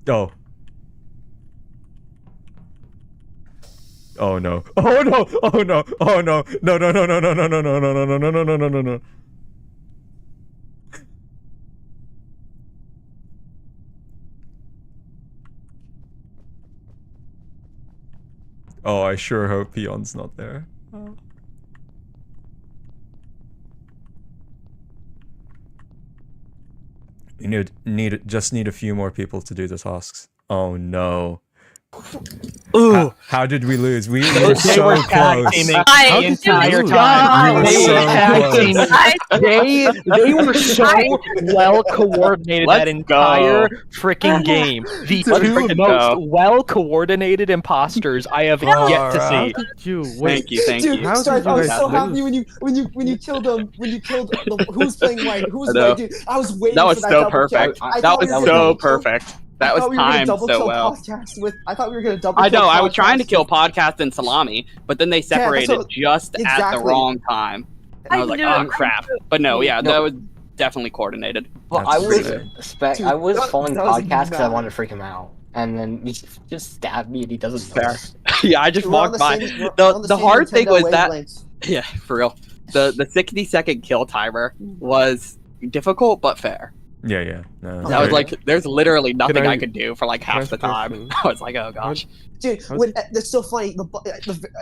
Oh. Oh no. Oh no. Oh no. Oh no. No no no no no no no no no no no no no no no no. Oh, I sure hope Peon's not there. Oh. You just need a few more people to do the tasks. Oh no. Ooh. How did we lose? We They were so were tag close. teaming I- the entire Dude, time. we were They were so tag close. teaming. They were so well coordinated that Let's entire go. freaking game. The Let's two freaking most go. well coordinated imposters I have yet to How see. did you wait? Thank you, thank Dude, you. How Stripe, did you I was guys so happy lose? when you killed who was playing white? Who was I know. white, dude? I was waiting That was for that so double perfect. kill. I That thought was we were so gonna double kill- perfect. I That was thought we were gonna timed double so kill well. podcast with. I thought we were gonna double. I kill know. I was trying to podcast kill with- podcast and salami, but then they that's separated what- just at the exactly. wrong time. And I was like, knew oh it. crap. But no, yeah, No. that was definitely coordinated. Well, That's I was insane. Dude, I was that- following that was podcast because I mad. wanted to freak him out, and then he just stabbed me and he doesn't Fair. notice. Yeah, I just We're on walked by. same- we're on The same hard thing Nintendo was that wavelengths. yeah, for real. The 60-second kill timer was difficult but fair. Yeah. No, That was great. like there's literally nothing I I- could do for like can I half ask the a time. question? I was like, oh gosh. Dude, How when, that's so funny.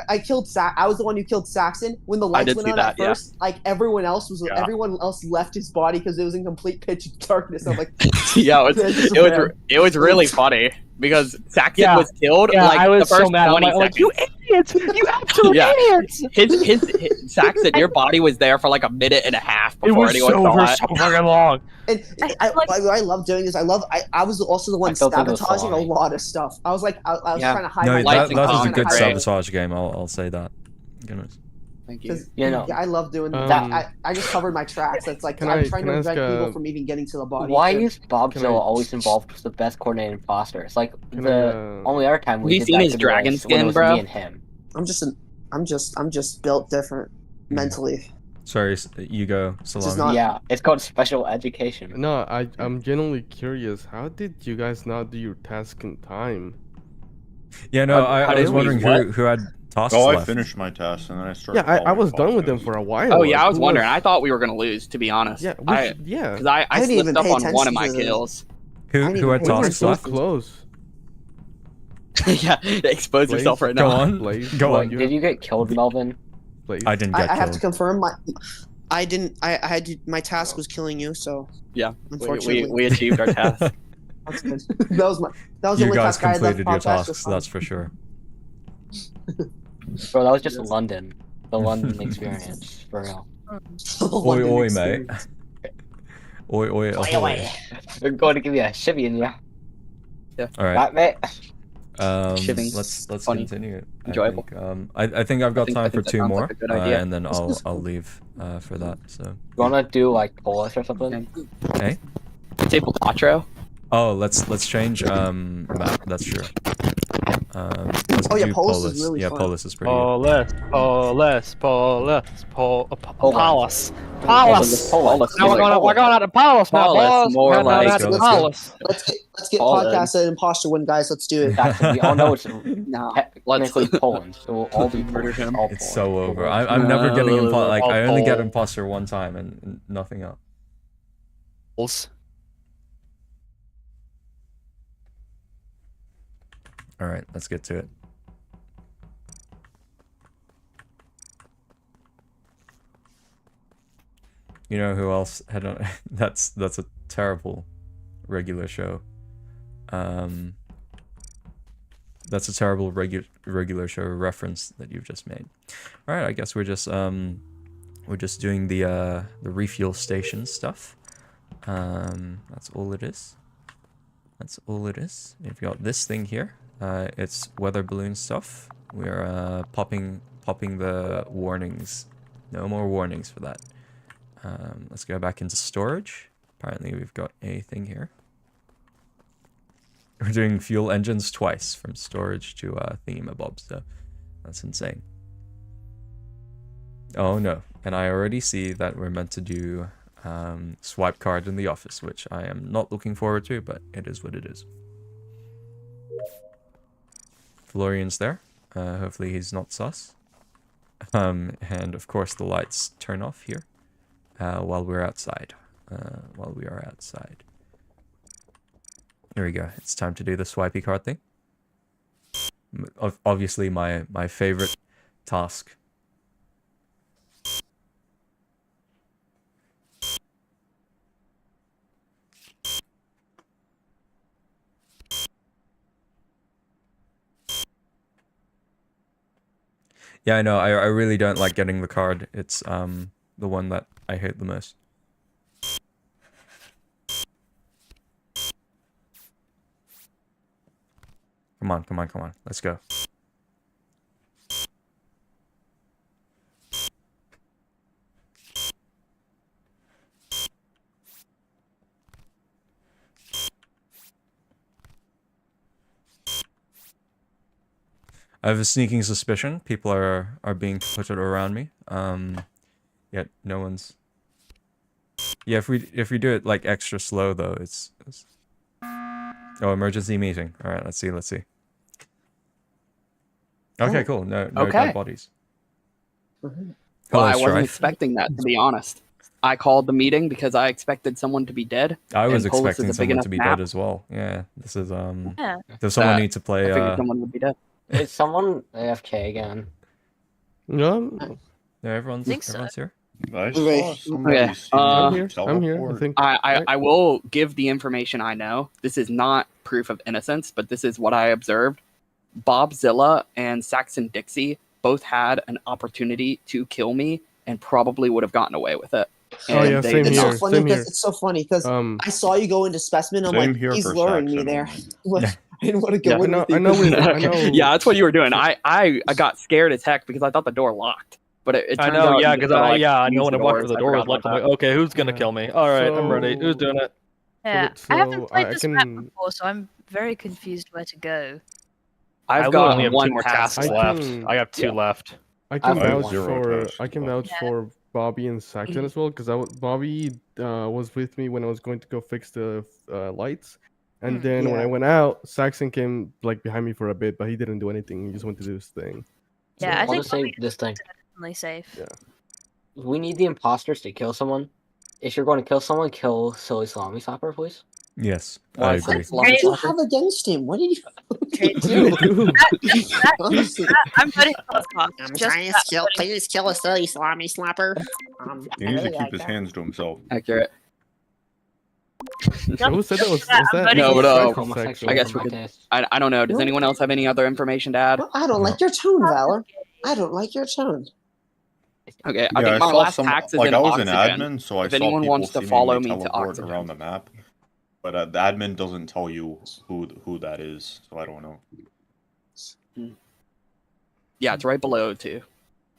I killed I was the one who killed Saxon. When the lights did went see on that, at yeah. first, like everyone else left his body because it was in complete pitch darkness. I'm like, Yeah, it This is was bad. it was really funny because Saxon Yeah. was killed Yeah, like I was the first so mad. I'm 20 like, seconds. you idiots! You absolute Yeah. idiots! His Saxon, your body was there for like a minute and a half It before was anyone so, saw for it. so fucking long. and I love doing this. I was also the one I still think it was sabotaging a salami. lot of stuff. I was like, I was Yeah. trying to hide No, my lights that and was a comments good great. sabotage game. I'll say that. Goodness. Thank you. Because You know. I love doing Um, that. I just covered my tracks. That's like Can I'm I- trying can to I ask, prevent people from even getting to the body. Why And- is Bobzilla Can I- always involved with the best coordinated imposters? Like Can the I, only other time we you did seen that his could dragon was when it skin, was bro? me and him. I'm just built different mentally. Sorry, you go, Salami. not- Yeah, it's called special education. No, I'm genuinely curious. How did you guys not do your task in time? Yeah, no, How I did was we? wondering What? who had tasks Oh, I left. finished my task and then I started. Yeah, I following was done with them podcast. for a while. Oh yeah, I like, was who wondering. I thought we were gonna lose, to be honest. Yeah, I yeah. because I didn't slipped even up pay on one of attention my to the- kills. Who I didn't who had even- We were tasks so left? close. Yeah, expose Blaze, yourself right Go now. on. Blaze, Go what on. you Did you get killed, Melvin? Blaze? I didn't I get have to killed. confirm I didn't. I had to. My task was killing you, so Yeah, unfortunately, we achieved our task. that's good. that was the You only guys task I had left completed your podcast tasks, was that's for sure. Bro, that was just London. The London experience, for real. Oi, oi, mate. Oi, oi, ahoy. They're going to give you a shivvy in ya. All right. Right, mate? Shivving. Let's Funny. continue. Enjoyable. I think I've got I time think for that two sounds more, like a good idea. and then I'll leave for that. So, You wanna do like Polish or something? hey. Table Quattro. Oh, let's change map. That's true. Let's Oh, yeah, do Polis is Polis. really Yeah, fun. Polis is pretty good. Polis. Polis. Polis. Now we're going out to Palos now, Palos, boys. more We're going like- out to Let's go. Palos. Let's get All podcast and imposter win, guys. Let's do it. Exactly. We all know it's No. technically Poland, so we'll all be Murder Polish. him. All It's Poland. so over. I'm never getting imposter. Like I only get Oh. imposter one time and nothing else. All right, let's get to it. You know who else had a, that's a terrible regular show. That's a terrible regular show reference that you've just made. All right, I guess we're just doing the refuel station stuff. That's all it is. That's all it is. We've got this thing here. It's weather balloon stuff. We're popping the warnings. No more warnings for that. Let's go back into storage. Apparently we've got a thing here. We're doing fuel engines twice from storage to thingamabob, so that's insane. Oh no, and I already see that we're meant to do swipe card in the office, which I am not looking forward to, but it is what it is. Florian's there. Hopefully he's not sus. And of course the lights turn off here while we're outside. While we are outside. There we go. It's time to do the swipey card thing. Obviously my favorite task. Yeah, I know. I really don't like getting the card. It's the one that I hate the most. Come on, come on, come on. Let's go. I have a sneaking suspicion people are being put around me. Yet no one's. Yeah, if we do it like extra slow though, it's... Oh, emergency meeting. All right, let's see. Okay, Oh. cool. No Okay. dead bodies. Well, Hello, I wasn't Strife. expecting that, to be honest. I called the meeting because I expected someone to be dead. I was and Polis is expecting a big someone enough to be map. dead as well. Yeah, this is Yeah. Does someone That- need to I play? figured someone would be dead. Is someone AFK again? No, Yeah, everyone's Think so. here. I Wait. saw somebody Okay, see I'm me here. I'm here. I teleport. think. I will give the information I know. This is not proof of innocence, but this is what I observed. Bobzilla and Saxon Dixie both had an opportunity to kill me and probably would have gotten away with it. Oh, And yeah, they same did It's here. not. so funny Same because here. it's so funny because I saw you go into specimen. I'm Same like, here he's for luring me Saxon there. only. I didn't want to go Yeah. in I know- with you. I know we- I Okay. know- Yeah, that's what you were doing. I got scared as heck because I thought the door locked. But it I turns know, out yeah, you because just gotta, like, I know use when I walked doors. through the I door, forgot was like, about I'm like, okay, who's gonna Yeah. kill me? All right, I'm ready. Who's So- doing it? Yeah, So I haven't played I this map can- before, so I'm very confused where to go. that. I I've literally got only have one two more task tasks I left. can- I have two Yeah. left. I can I have vouch zero for tasks I can left. vouch for Bobby and Saxon as well because Bobby was with me when I was going to go fix the lights, and then when I Yeah. went out, Saxon came like behind me for a bit, but he didn't do anything. He just went to do his thing. Yeah, I I'll think just say Bobby this thing. is definitely safe. Yeah. We need the imposters to kill someone. If you're going to kill someone, kill Silly Salami Stopper, please. Yes, Why I is agree. that What did you Salami have against him? What did you Okay, What did I do? Honestly. I'm voting for Altosk. I'm Just trying to that kill, voting- please kill a silly salami slapper. He needs to keep his hands to himself. Accurate. Who said that was I'm that? voting No, but, Strife or Homosexual Saxon? I guess for we my could- taste. I don't know. Does No. anyone else have any other information to add? Well, I don't like your tone, Valor. I don't like your tone. Okay, I Yeah, think my saw last some. tax is Like in I was an oxygen. admin, so I If saw anyone people wants to follow seemingly me to teleport oxygen. around the map. But the admin doesn't tell you who that is, so I don't know. Yeah, it's right below too.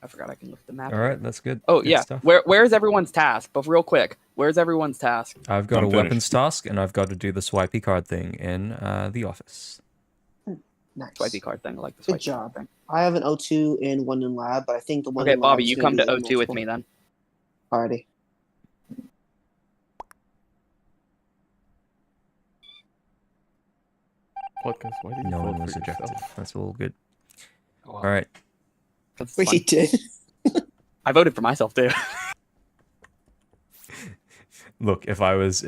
I forgot I can look at the map. All right, that's good. Oh Good yeah. stuff. Where's everyone's task? But real quick, where's everyone's task? I've got I'm a finished. weapons task, and I've got to do the swipey card thing in the office. Nice. Swipey card thing. I like the Good swipey job. card thing. I have an O2 and one in lab, but I think the one Okay, in lab Bobby, is you gonna come be to the O2 with most me then. Alrighty. Podcast. Why did you No vote one for was ejected. yourself? That's all good. Oh, All right. That's Wait, fun. he did. I voted for myself too. Look, if I was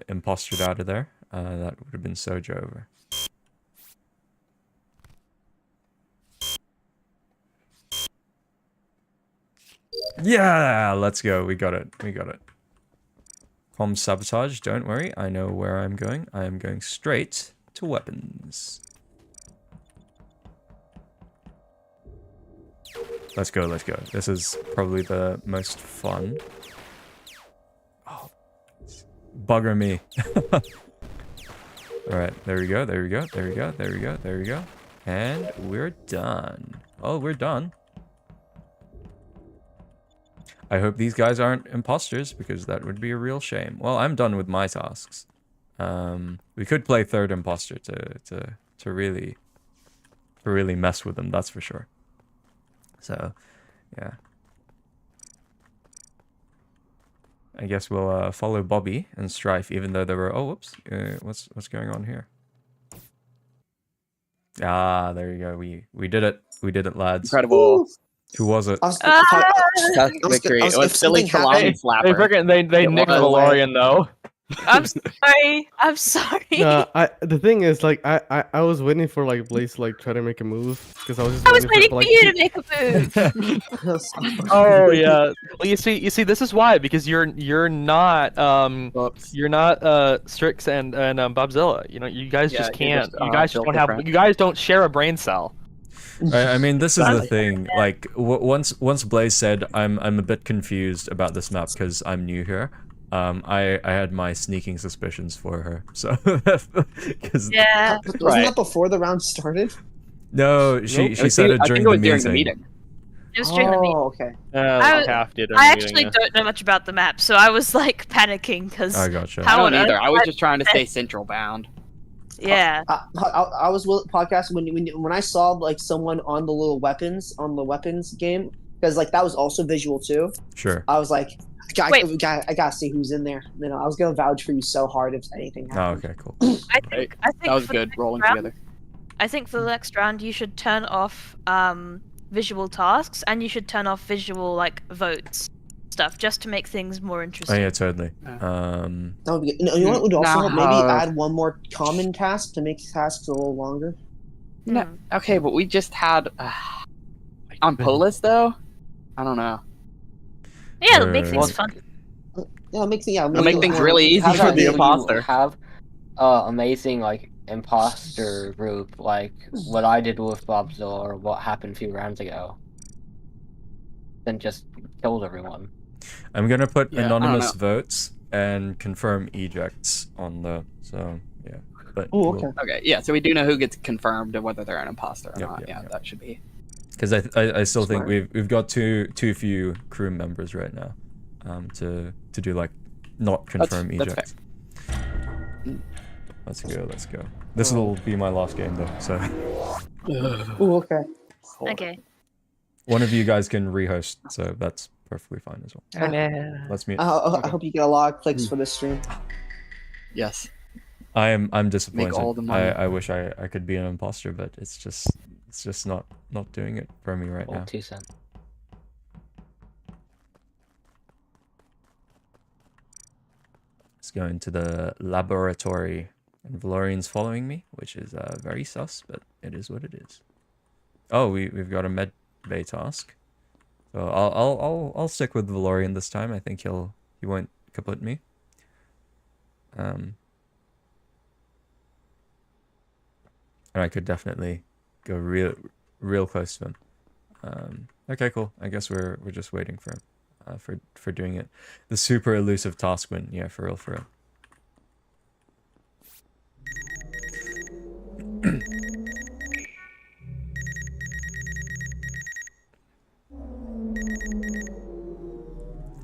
impostered out of there, that would have been Sojo over. Yeah, let's go. We got it. We got it. Comms sabotage. Don't worry. I know where I'm going. I am going straight to weapons. Let's go. Let's go. This is probably the most fun. Oh, bugger me. All right, there we go. There we go. There we go. There we go. There we go. And we're done. Oh, we're done. I hope these guys aren't imposters because that would be a real shame. Well, I'm done with my tasks. We could play third imposter to really mess with them. That's for sure. So, yeah. I guess we'll follow Bobby and Strife, even though there were. Oh, whoops! What's going on here? Ah, there you go. We did it. We did it, lads. Incredible. Who was it? I was, That's I was- victory. I was- It was if silly something happened- salami They slapper. freaking they It nicked was. Valorian though. I'm sorry. I'm sorry. No, the thing is, like, I was waiting for like Blaze to like try to make a move because I was just I was waiting for for you to make a move. Oh yeah. Well, you see, this is why, because you're not Whoops. Strix and Bobzilla. You know, you guys Yeah, just you're can't. just, You guys just built don't have. different. You guys don't share a brain cell. I mean, this is the thing. Like, once Blaze said, I'm a bit confused about this map because I'm new here. I had my sneaking suspicions for her. So, because Yeah. Wasn't that before the round started? no, she said it I during think it was the during the meeting. meeting. It was during the meeting. Oh, okay. I- Half did. I actually don't know much about the map, so I was like panicking because I gotcha. I How don't on either. earth- I was just trying to stay central bound. yeah. I was podcast when I saw like someone on the little weapons game, because like that was also visual too. Sure. I was like, Wait. I gotta see who's in there. You know, I was gonna vouch for you so hard if anything Oh, happened. okay, cool. I Right. think That was for good. the next Rolling round- together. I think for the next round you should turn off visual tasks and you should turn off visual like votes stuff just to make things more Oh interesting. yeah, totally. That would be good. You know what would also help? Maybe add one more common task to make tasks a little longer. No, Hmm. okay, but we just had on Polis though. I don't know. Yeah, it'll make things Well, fun. Yeah, make things really easy How for about the you imposter. have amazing like imposter group like what I did with Bobzilla or what happened a few rounds ago. Then just killed everyone. I'm gonna put Yeah, I don't anonymous know. votes and confirm ejects on the. So yeah, but Oh, okay. Okay, yeah, so we do know who gets confirmed and whether they're an imposter or Yep, not. yep, Yeah, yep. that should be. because I still think Smart. we've got too few crew members right now, to do like not confirm that's ejects. Let's go. This will be my last game though, so Oh, okay. Okay. one of you guys can rehost, so that's perfectly fine as well. Let's meet. I hope you get a lot of clicks for this stream. Yes. I'm disappointed. all the money. I wish I could be an imposter, but it's just not doing it for me right Well, now. 2 cents. Let's go into the laboratory, and Valorian's following me, which is very sus, but it is what it is. Oh, we've got a med bay task, so I'll stick with Valorian this time. I think he won't kaput me. And I could definitely go real close to him. Okay, cool. I guess we're just waiting for him for doing it. The super elusive task win. Yeah, for real.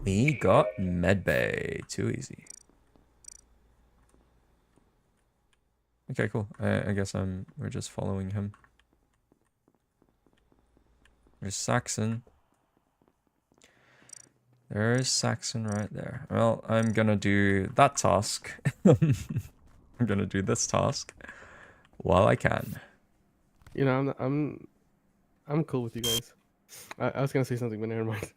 We got medbay. Too easy. Okay, cool. I guess we're just following him. There's Saxon. There's Saxon right there. Well, I'm gonna do that task. I'm gonna do this task while I can. You know, I'm cool with you guys. I was gonna say something, but never mind.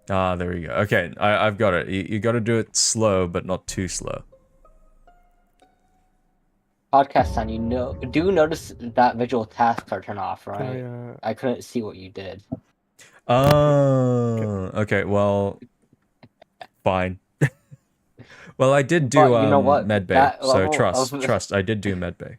Ah, there we go. Okay, I've got it. You got to do it slow, but not too slow. Podcast time, do notice that visual tasks are turned off, right? Can I couldn't see what you did. Oh, okay. Well, fine. Well, I did do But you know what? medbay, That so level of- trust. I did do medbay.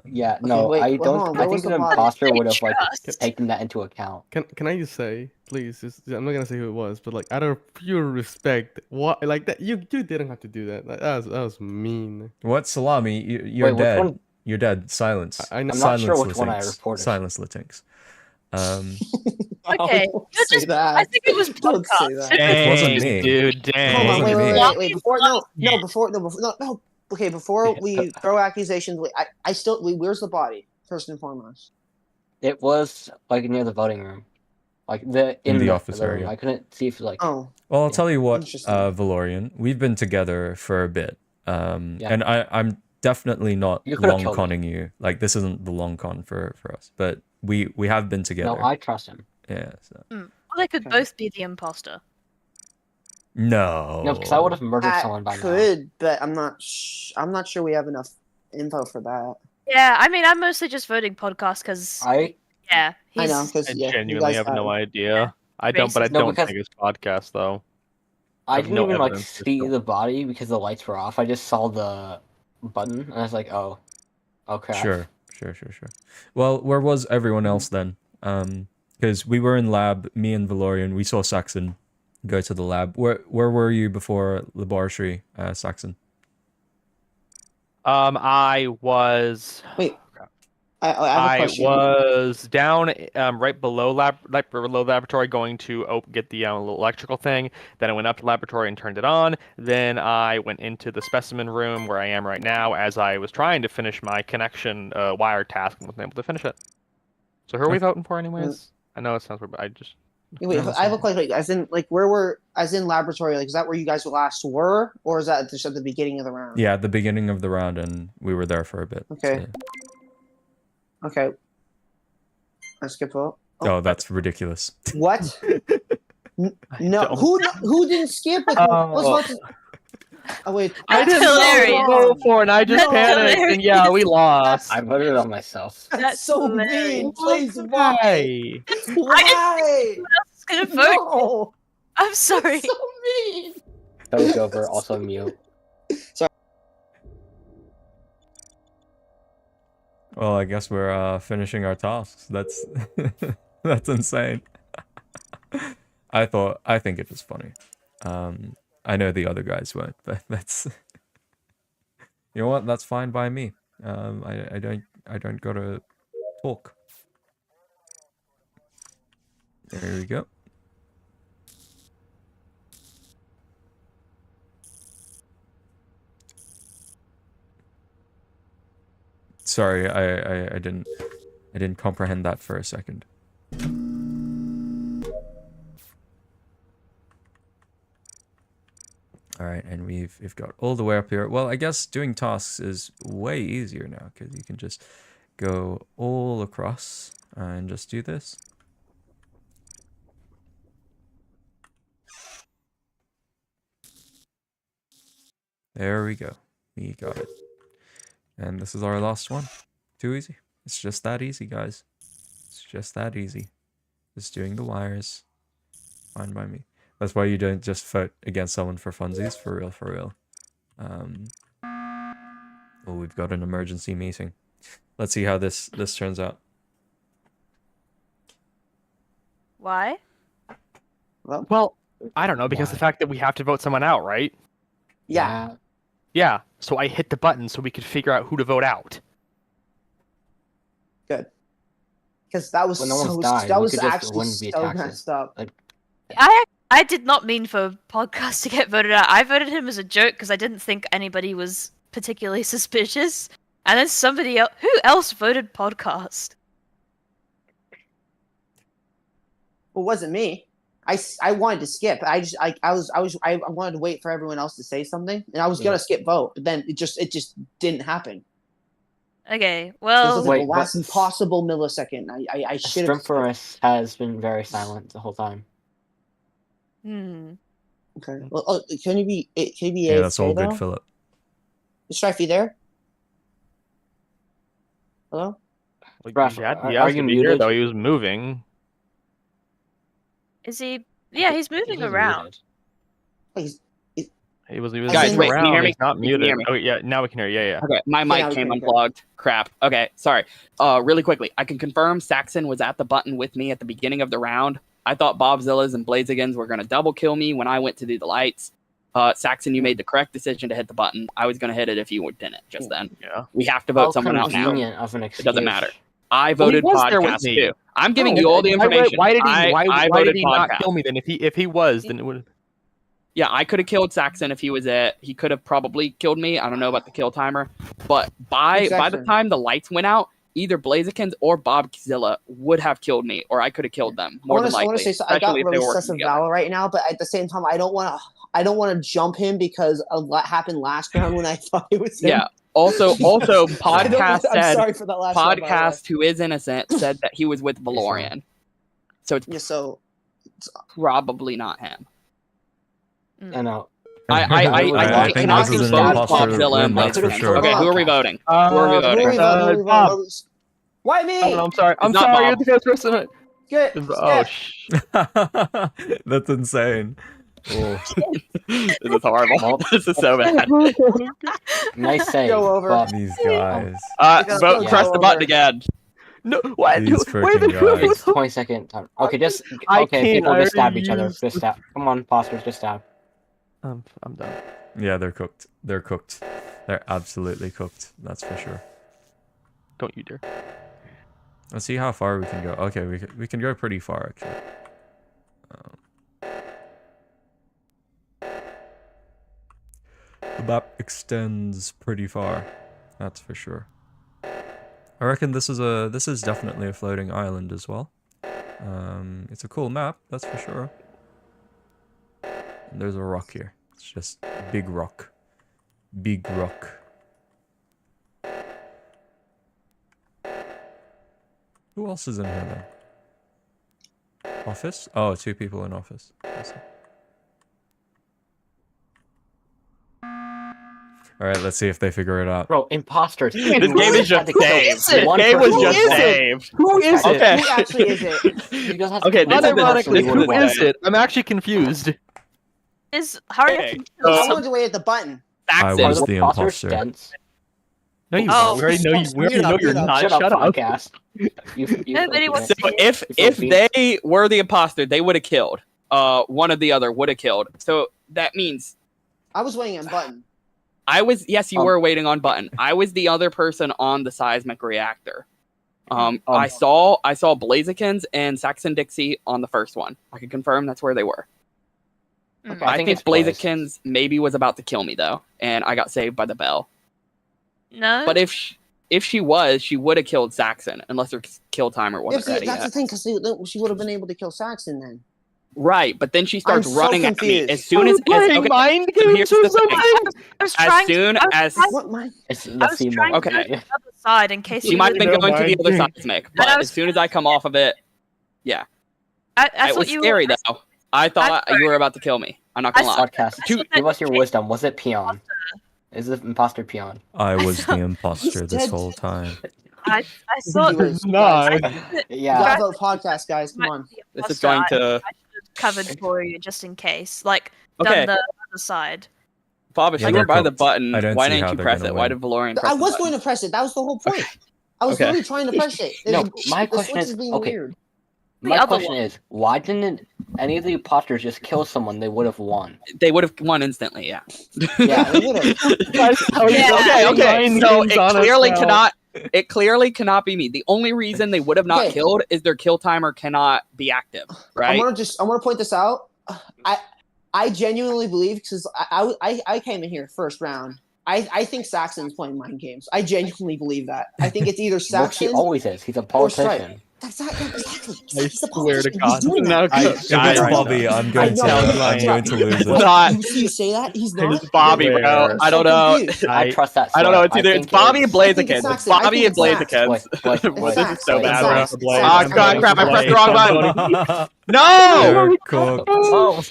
Yeah, Okay, no, wait, I well, don't. hold on, I what think was an the body? imposter would have like Trust. taken that into account. can I just say, please? I'm not gonna say who it was, but like out of pure respect, what like that you didn't have to do that. That was mean. What, Salami? You're Wait, which dead. one? You're dead. Silence. I know. I'm not sure Silence which one I Latinx. reported. Silence Latinx. Okay, Don't you're say just- that. I think it was Don't say podcast. that. It wasn't me. Dude, dang. Hold on, wasn't wait, me. wait. Before we throw accusations, where's the body? First and foremost. It was like near the voting room, like In the the office room. area. I couldn't see if like. Oh, Well, I'll tell you what, Interesting. Valorian. We've been together for a bit, Yeah. and I'm definitely not You could've long killed me. conning you. Like, this isn't the long con for us, but we have been together. No, I trust him. Yeah. So. Well, they could Okay. both be the imposter. No. No, because I would have murdered I someone by now. could, but I'm not sure we have enough info for that. Yeah, I mean, I'm mostly just voting podcast because yeah, I know he's because I you genuinely guys have no idea. I don't, but I racist. No, don't because- think it's podcast though. I have didn't no even like evidence to see show. the body because the lights were off. I just saw the button and I was like, oh crap. Sure. Well, where was everyone else then? Because we were in lab, me and Valorian, we saw Saxon go to the lab. Where were you before laboratory, Saxon? I was. Wait. I have a I question. was down right below laboratory going to get the electrical thing. Then I went up to laboratory and turned it on. Then I went into the specimen room where I am right now as I was trying to finish my connection wire task and wasn't able to finish it. So who are we voting for anyways? I know it sounds weird, but I just... Wait, I have a question. As in, like, as in laboratory, like, is that where you guys last were? Or is that just at the beginning of the round? Yeah, at the beginning of the round, and we were there for a bit. Okay. So. Okay. I skip vote. Oh, that's ridiculous. What? No. Who didn't skip it? Oh, wait. I didn't hilarious. know who to vote for, and I just That's panicked, and yeah, we lost. I voted on myself. That's so mean. Please, Why? why? Who's gonna vote? No. I'm sorry. So mean. Vote over, also mute. Well, I guess we're finishing our tasks. That's that's insane. I think it was funny. I know the other guys won't, but that's you know what? That's fine by me. I don't gotta talk. There we go. Sorry, I didn't comprehend that for a second. All right, and we've got all the way up here. Well, I guess doing tasks is way easier now because you can just go all across and just do this. There we go. We got it. And this is our last one. Too easy. It's just that easy, guys. It's just that easy. Just doing the wires. Fine by me. That's why you don't just vote against someone for funsies. For real, for real. Oh, we've got an emergency meeting. Let's see how this turns out. Why? Well, I don't know, because the fact that we have to vote someone out, right? Yeah. Yeah, so I hit the button so we could figure out who to vote out. Good. Because that was When no one's so died, that we was could just actually wouldn't be so attacked. messed up. Like, I did not mean for podcast to get voted out. I voted him as a joke because I didn't think anybody was particularly suspicious. And then somebody else, who else voted podcast? Well, it wasn't me. I wanted to skip. I wanted to wait for everyone else to say something, and I was gonna skip vote, but then it just didn't happen. Okay, This well, was Wait, the last what's- possible millisecond. I should have. Strimforus has been very silent the whole time. Okay. Well, can you be? Can you be? Yeah, that's all though? good, Philip. Is Strifey there? Hello. Like, Raph, yeah, are he has you to be here, muted? though. He was moving. is he? Yeah, he's moving He's around. muted. He's, He was Guys, moving wait, can around. you hear me? He's not Can you muted. hear me? Oh, yeah, now we can hear you. Yeah. Okay, my Yeah, mic we came can, okay. unplugged. Crap. Okay, sorry. Really quickly, I can confirm Saxon was at the button with me at the beginning of the round. I thought Bobzilla's and Blazigans were going to double kill me when I went to do the lights. Saxon, you made the correct decision to hit the button. I was going to hit it if you didn't just then. Yeah. We have to vote How someone out now. convenient of an It excuse. doesn't matter. I Well, he voted was there with podcast me. too. I'm giving No, you all the information. Why did he? I Why voted did he not podcast. kill me then? If he was, then it would. Yeah, I could have killed Saxon if he was it. He could have probably killed me. I don't know about the kill timer, but by the Saxon? time the lights went out, either Blazikins or Bobzilla would have killed me, or I could have killed them more than I likely. want to say so, I got especially if they really were obsessive working together. valor right now, but at the same time, I don't want to jump him because of what happened last round when I thought it was him. Yeah. Also, I don't- podcast I'm said sorry for that last one, by the way. podcast who is innocent said that he was with Valorian, so it's Yeah, so probably not him. I know. I think cannot this is confirm an imposter Bobzilla and win, that's for Blazikins. sure. Okay, who are we voting? who are we voting? Bob. Why me? Oh, I'm sorry. I'm not sorry. You're Bob. the first person. Skip, Oh, skip. sh- That's insane. This is horrible. Well, This is so bad. Nice save, Go over. but These guys. Vote, Yeah. press the button again. No, what? These Where the freaking guys. it's 20-second time. Okay, just I okay. can't, People I just stab already each other. used Just the- stab. Come on, imposters, just stab. I'm done. Yeah, they're cooked. They're cooked. They're absolutely cooked. That's for sure. Don't you dare. Let's see how far we can go. Okay, we can go pretty far actually. The map extends pretty far. That's for sure. I reckon this is definitely a floating island as well. It's a cool map, that's for sure. And there's a rock here. It's just a big rock. Big rock. Who else is in here then? Office? Oh, 2 people in office. I see. Alright, let's see if they figure it out. Bro, imposters. This game is just saved. This game was just saved. Who is it? Okay. Who actually is it? You just have Okay, to this is the- Unironically, this who the- is it? I'm actually confused. Is hurry Okay. up. I wanted to wait at the button. I Saxon. was Are the imposters imposter. dense? No, you Oh, don't. We already know you. We already mute know up, you're mute up. not. Shut up, Shut up. podcast. You Nobody wants So if You if feel they were the imposter, they would have killed. One of the other would have killed. So that means I was waiting on button. I was. Yes, you Um, were waiting on button. I was the other person on the seismic reactor. I saw Blazikins and Saxon Dixie on the first one. I can confirm that's where they were. Mm. I think think it's Blaze. Blazikins maybe was about to kill me though, and I got saved by the bell. No. But if she was, she would have killed Saxon unless her kill timer wasn't ready That's yet. the thing, because she would have been able to kill Saxon then. Right, but then she starts I'm so running at me confused. as soon as playing okay, mind so games here's or the thing. something. I was trying As soon to, as What my? It's I the was female. trying to Okay. go to the other side in case she you might have been No going to the mind other game. seismic, And but I as was soon as I come off of it, I it thought was you scary were, though. I thought you were about to kill me. I'm not gonna lie. Podcast. I thought Give us your that- wisdom. Was it peon? Is it imposter peon? I was the thought- imposter this dead. whole time. I thought He was. Not. Yeah. Gotta vote podcast, guys. Come on. This is going to I should have covered for you just in case. Like okay. done the other side. Bob, if Yeah, you they're were by the cooked. button, I don't why see didn't how you they're press gonna it? Why win. did Valorian press I the was button? going to press it. That was the whole point. I was Okay. literally trying to press it. No, The- my the question switch is- being okay. weird. My other question one. is, why didn't any of the imposters just kill someone? They would have won. They would have won instantly, yeah. Yeah. They would have. Okay, okay. Mind So games it on us clearly now. cannot. It clearly cannot be me. The only reason they would have not Okay. killed is their kill timer cannot be active, I right? want to point this out. I genuinely believe, because I came in here first round. I think Saxon's playing mind games. I genuinely believe that. I think it's either Well, he Saxon. always is. He's a Or Stripe. politician. Exactly. I He's a swear to politician. God. He's doing No, that. good If guy it's right Bobby, I'm going to I know. I'm going to lose It's it. not. You see you say that? He's not. It's Bobby, bro. Where? I don't know. Confused. I trust that. I don't know. source. It's either think it's Bobby and I think Blazikins. it's It's Saxon. I Bobby think and it's Blazikins. Wait, Bro, It's this is so Saxon. bad, It's bro. Saxon. Blake, Oh, I'm God, going crap, I to pressed the Blake. wrong button. They're No! cooked. Oh,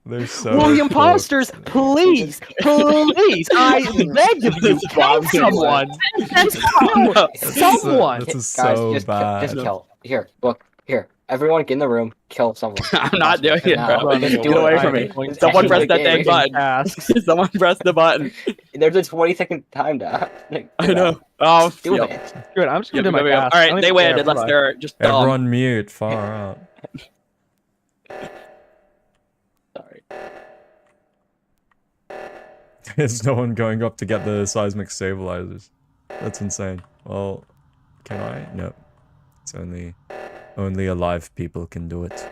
They're so Well, the cooked. imposters, please, I beg of you, kill someone. No. Someone. This is guys, so just bad. just kill. Here, look. Here, everyone, get in the room. Kill someone. I'm not doing it, Now. bro. Just do Get it. away from me. I'm Someone press that Technically dang button. Tasks. Someone press the button. There's a 20-second time to. I know. Oh, Do yep. it. Good, I'm just Yep, gonna do my yep, yep. task. All I right, don't they even win care, unless bye-bye. they're just dumb. Everyone mute, far out. Sorry. There's no one going up to get the seismic stabilizers. That's insane. Well, can I? No. It's only alive people can do it.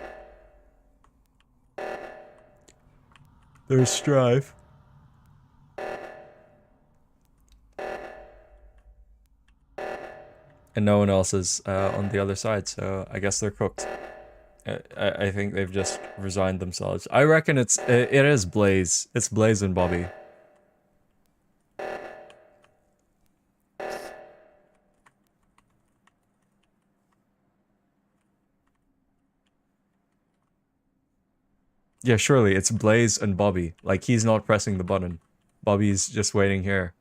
There's strife. And no one else is on the other side, so I guess they're cooked. I think they've just resigned themselves. I reckon it is Blaze. It's Blaze and Bobby. Yeah, surely it's Blaze and Bobby. Like, he's not pressing the button. Bobby's just waiting here.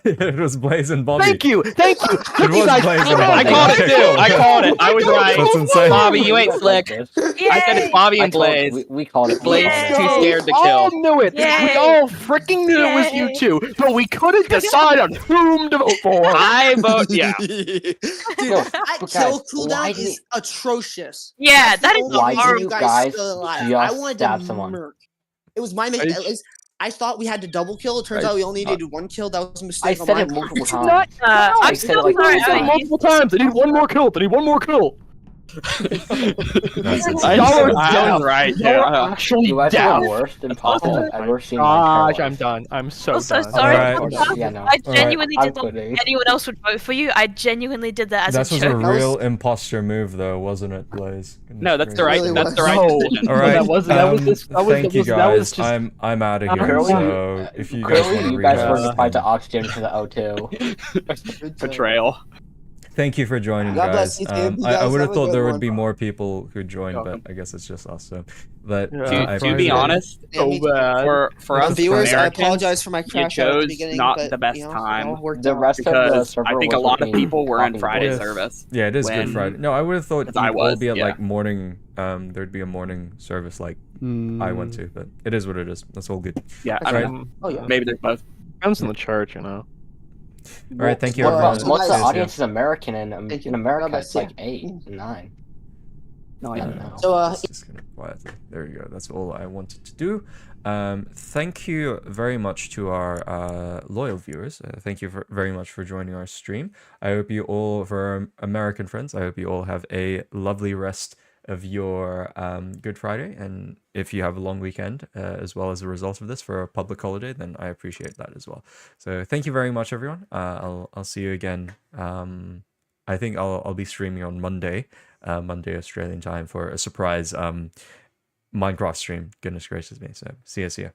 It was Blaze and Bobby. Thank you. It Thank was you guys. Blaze and I Bobby. called it too. I called it. I was right. That's insane. Bobby, you ain't slick. I said it's Bobby and Blaze. We called it. Blaze Yay. too scared to We all kill. knew it. We Yay. all freaking knew it was you Yay. two, but we couldn't decide on whom to vote for. I vote yeah. Dude, No, that but kill guys, cooldown why is did- atrocious. Yeah, That's that the is only Why reason did horrible. you you guys guys still alive. I just wanted stab to someone? murk. It was my mistake. I thought we had to double kill. It turns out we only needed one kill. That was a I mistake on said my it multiple part. times. I I'm said still it like sorry. three said times. multiple times. I need one more kill. I need one more kill. That's Y'all are insane. I was right. Y'all are Yeah. actually You guys are down. the worst imposter I've ever seen. Gosh, I'm done. I'm so Also, done. sorry. Alright. Yeah, no. I genuinely I'm did not quitting. think anyone else would vote for you. I genuinely did that as That a was a joke. real imposter move, though, wasn't it, Blaze? No, that's the Goodness right. really That's was. the right No. decision. All right. that was just. That was, thank that you was, that was guys. just. I'm out of here. Curly, So if you guys want Clearly, to you guys were rehash, applied to then oxygen for the O2. Betrayal. thank you for joining, God guys. bless you, Tim. You I guys would have have a thought good there would one. be more people who joined, Welcome. but I guess it's just us. So, but Yeah. I To appreciate be it. honest, Yeah, me too. bad. for us Viewers, I Americans, apologize for my crash out at the chose beginning. not but, the best you know, time. it all worked The out. rest of the because server I think a was lot of between people were in talking Friday Yes. service. Yeah, it is Good when- Friday. No, I would have thought As I you'd all was, be at yeah. like morning. There'd be a morning service like I went to, but it is what it is. That's all good. Yeah, I That's don't right. know. Oh yeah. Maybe they're both. Depends on the church, you know. All right, thank you, Well, everyone. Most of the See you. audience is American, and Thank you. in America God it's bless like you. 8 and 9. No, I I don't don't know. know. So, It's just gonna quietly. There you go. That's all I wanted to do. Thank you very much to our loyal viewers. Thank you very much for joining our stream. I hope you all, for our American friends, I hope you all have a lovely rest of your Good Friday. And if you have a long weekend, as well as a result of this for a public holiday, then I appreciate that as well. So thank you very much, everyone. I'll see you again. I think I'll be streaming on Monday, Monday Australian time, for a surprise Minecraft stream. Goodness gracious me. So see ya.